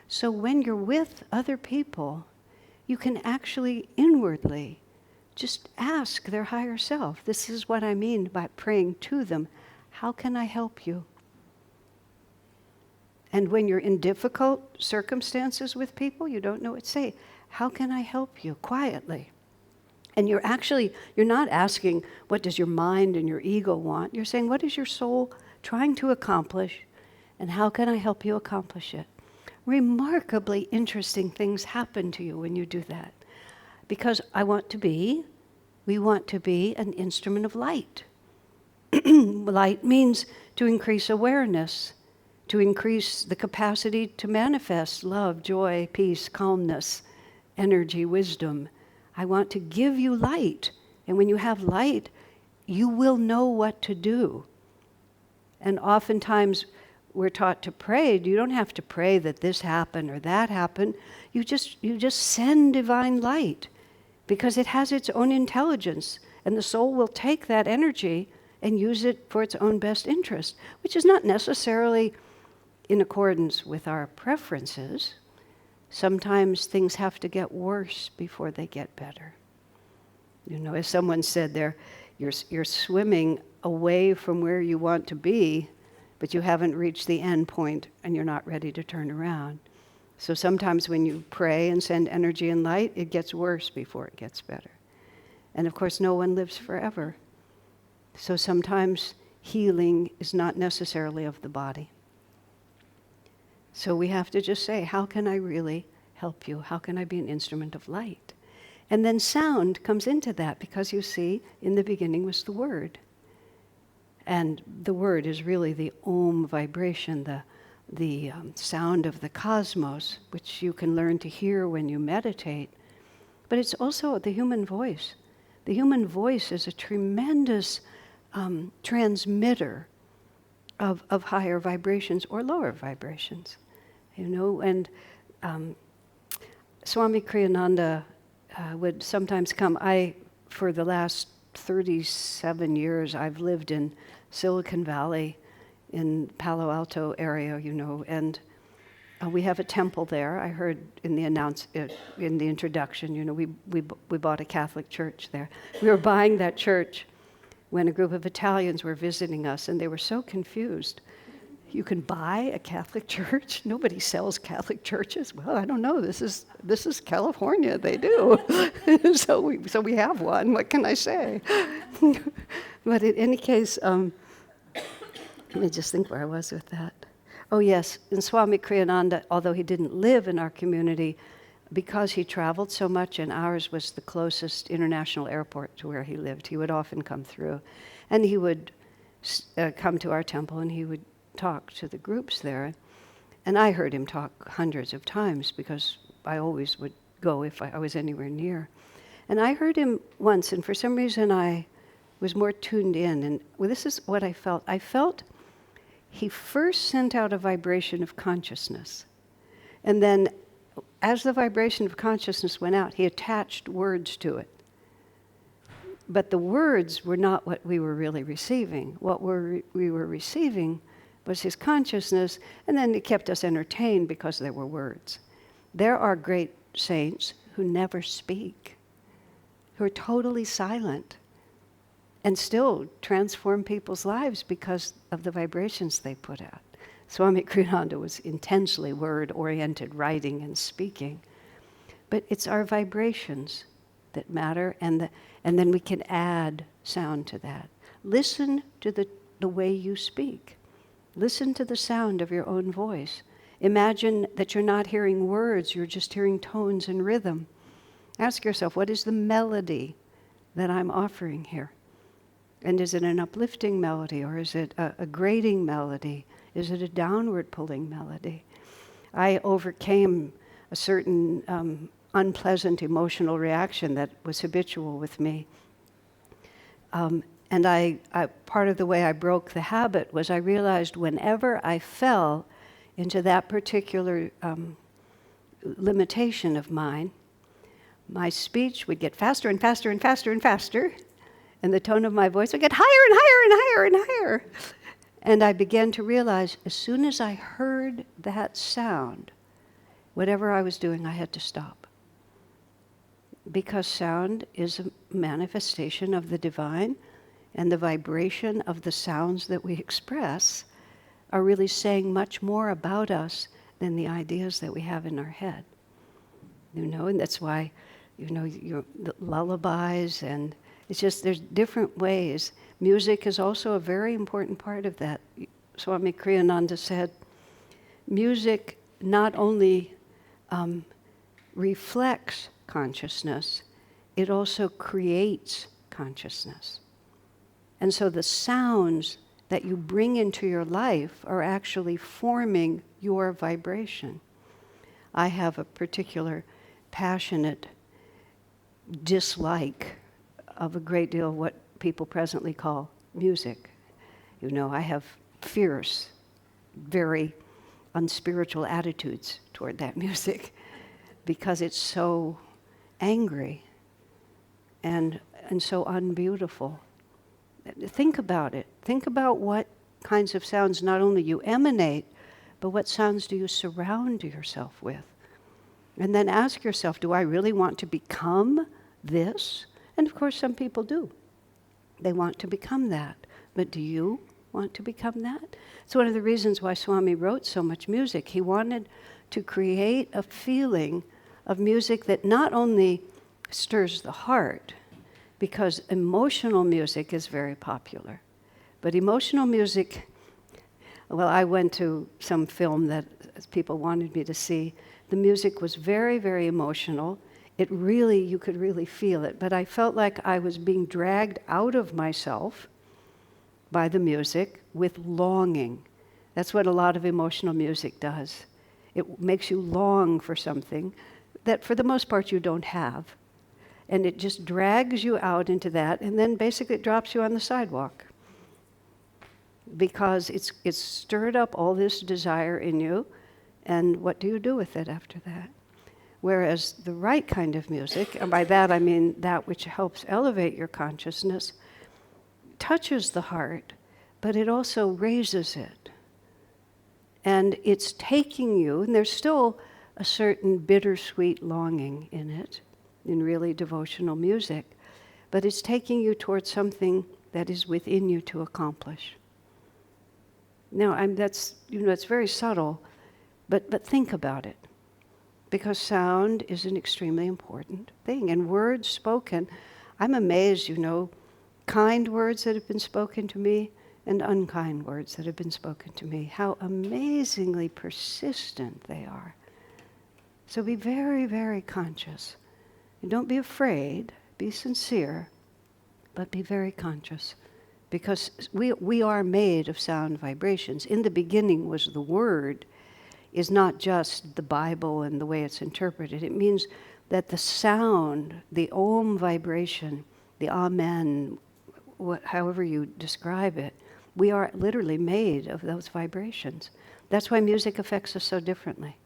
So when you're with other people, you can actually inwardly just ask their higher self. This is what I mean by praying to them. How can I help you? And when you're in difficult circumstances with people, you don't know what to say. How can I help you? Quietly. And you're not asking, what does your mind and your ego want? You're saying, what is your soul trying to accomplish? And how can I help you accomplish it? Remarkably interesting things happen to you when you do that. Because we want to be an instrument of light. Light means to increase awareness, to increase the capacity to manifest love, joy, peace, calmness, energy, wisdom. I want to give you light. And when you have light, you will know what to do. And oftentimes we're taught to pray. You don't have to pray that this happened or that happened. You just send divine light because it has its own intelligence. And the soul will take that energy and use it for its own best interest, which is not necessarily in accordance with our preferences. Sometimes things have to get worse before they get better. You know, as someone said you're swimming away from where you want to be, but you haven't reached the end point and you're not ready to turn around. So sometimes when you pray and send energy and light, it gets worse before it gets better. And of course, no one lives forever. So sometimes healing is not necessarily of the body. So we have to just say, how can I really help you? How can I be an instrument of light? And then sound comes into that because you see, in the beginning was the word. And the word is really the Om vibration, the sound of the cosmos, which you can learn to hear when you meditate. But it's also the human voice. The human voice is a tremendous transmitter of higher vibrations or lower vibrations, you know. And Swami Kriyananda would sometimes come. For the last 37 years, I've lived in Silicon Valley, in Palo Alto area, you know, and we have a temple there. I heard in the in the introduction, you know, we bought a Catholic church there. We were buying that church when a group of Italians were visiting us, and they were so confused. You can buy a Catholic church? Nobody sells Catholic churches. Well, I don't know. This is California. They do. so we have one. What can I say? But in any case, let me just think where I was with that. Oh yes, and Swami Kriyananda, although he didn't live in our community, because he traveled so much, and ours was the closest international airport to where he lived, he would often come through, and he would come to our temple, and he would talk to the groups there. And I heard him talk hundreds of times because I always would go if I was anywhere near. And I heard him once, and for some reason I was more tuned in. And this is what I felt. I felt he first sent out a vibration of consciousness. And then as the vibration of consciousness went out, he attached words to it. But the words were not what we were really receiving. What we were receiving was his consciousness, and then it kept us entertained because there were words. There are great saints who never speak, who are totally silent, and still transform people's lives because of the vibrations they put out. Swami Kriyananda was intensely word-oriented, writing and speaking. But it's our vibrations that matter, and then we can add sound to that. Listen to the way you speak. Listen to the sound of your own voice. Imagine that you're not hearing words, you're just hearing tones and rhythm. Ask yourself, what is the melody that I'm offering here? And is it an uplifting melody, or is it a grating melody? Is it a downward pulling melody? I overcame a certain unpleasant emotional reaction that was habitual with me. And I part of the way I broke the habit was I realized whenever I fell into that particular limitation of mine, my speech would get faster and faster and faster and faster, and the tone of my voice would get higher and higher and higher and higher. And I began to realize as soon as I heard that sound, whatever I was doing, I had to stop. Because sound is a manifestation of the divine, and the vibration of the sounds that we express are really saying much more about us than the ideas that we have in our head. And that's why, the lullabies, and it's just there's different ways. Music is also a very important part of that. Swami Kriyananda said, music not only reflects consciousness, it also creates consciousness. And so the sounds that you bring into your life are actually forming your vibration. I have a particular passionate dislike of a great deal of what people presently call music. I have fierce, very unspiritual attitudes toward that music because it's so angry and so unbeautiful. Think about it. Think about what kinds of sounds not only you emanate, but what sounds do you surround yourself with? And then ask yourself, do I really want to become this? And of course, some people do. They want to become that. But do you want to become that? It's one of the reasons why Swami wrote so much music. He wanted to create a feeling of music that not only stirs the heart, because emotional music is very popular. But emotional music, well, I went to some film that people wanted me to see. The music was very, very emotional. You could really feel it. But I felt like I was being dragged out of myself by the music with longing. That's what a lot of emotional music does. It makes you long for something that for the most part you don't have. And it just drags you out into that, and then basically it drops you on the sidewalk. Because it's stirred up all this desire in you, and what do you do with it after that? Whereas the right kind of music, and by that I mean that which helps elevate your consciousness, touches the heart, but it also raises it. And it's taking you, and there's still a certain bittersweet longing in it, in really devotional music, but it's taking you towards something that is within you to accomplish. Now, that's, it's very subtle, but think about it. Because sound is an extremely important thing. And words spoken, I'm amazed, kind words that have been spoken to me and unkind words that have been spoken to me, how amazingly persistent they are. So be very, very conscious. And don't be afraid, be sincere, but be very conscious. Because we are made of sound vibrations. In the beginning was the Word, is not just the Bible and the way it's interpreted. It means that the sound, the Om vibration, the Amen, however you describe it, we are literally made of those vibrations. That's why music affects us so differently.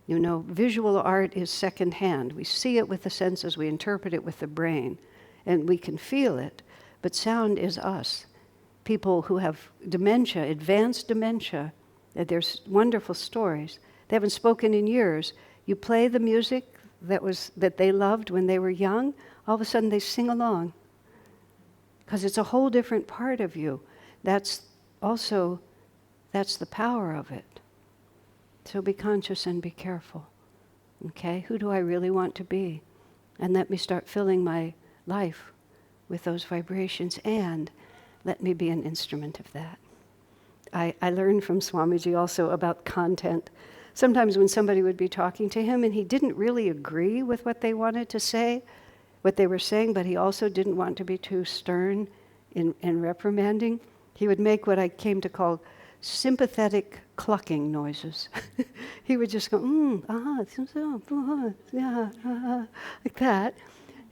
Visual art is secondhand. We see it with the senses, we interpret it with the brain, and we can feel it. But sound is us. People who have dementia, advanced dementia, there's wonderful stories. They haven't spoken in years. You play the music that they loved when they were young, all of a sudden they sing along. Because it's a whole different part of you. That's the power of it. So be conscious and be careful. Okay? Who do I really want to be? And let me start filling my life with those vibrations, and let me be an instrument of that. I learned from Swamiji also about content. Sometimes when somebody would be talking to him and he didn't really agree with what they wanted to say, what they were saying, but he also didn't want to be too stern in reprimanding, he would make what I came to call sympathetic clucking noises. He would just go, yeah, like that.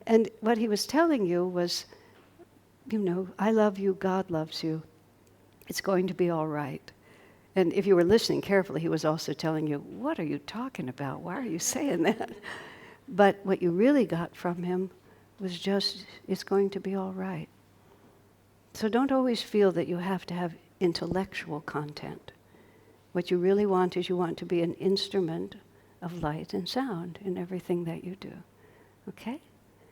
And what he was telling you was, I love you, God loves you. It's going to be all right. And if you were listening carefully, he was also telling you, what are you talking about? Why are you saying that? But what you really got from him was just, it's going to be all right. So don't always feel that you have to have intellectual content. What you really want is you want to be an instrument of light and sound in everything that you do. Okay?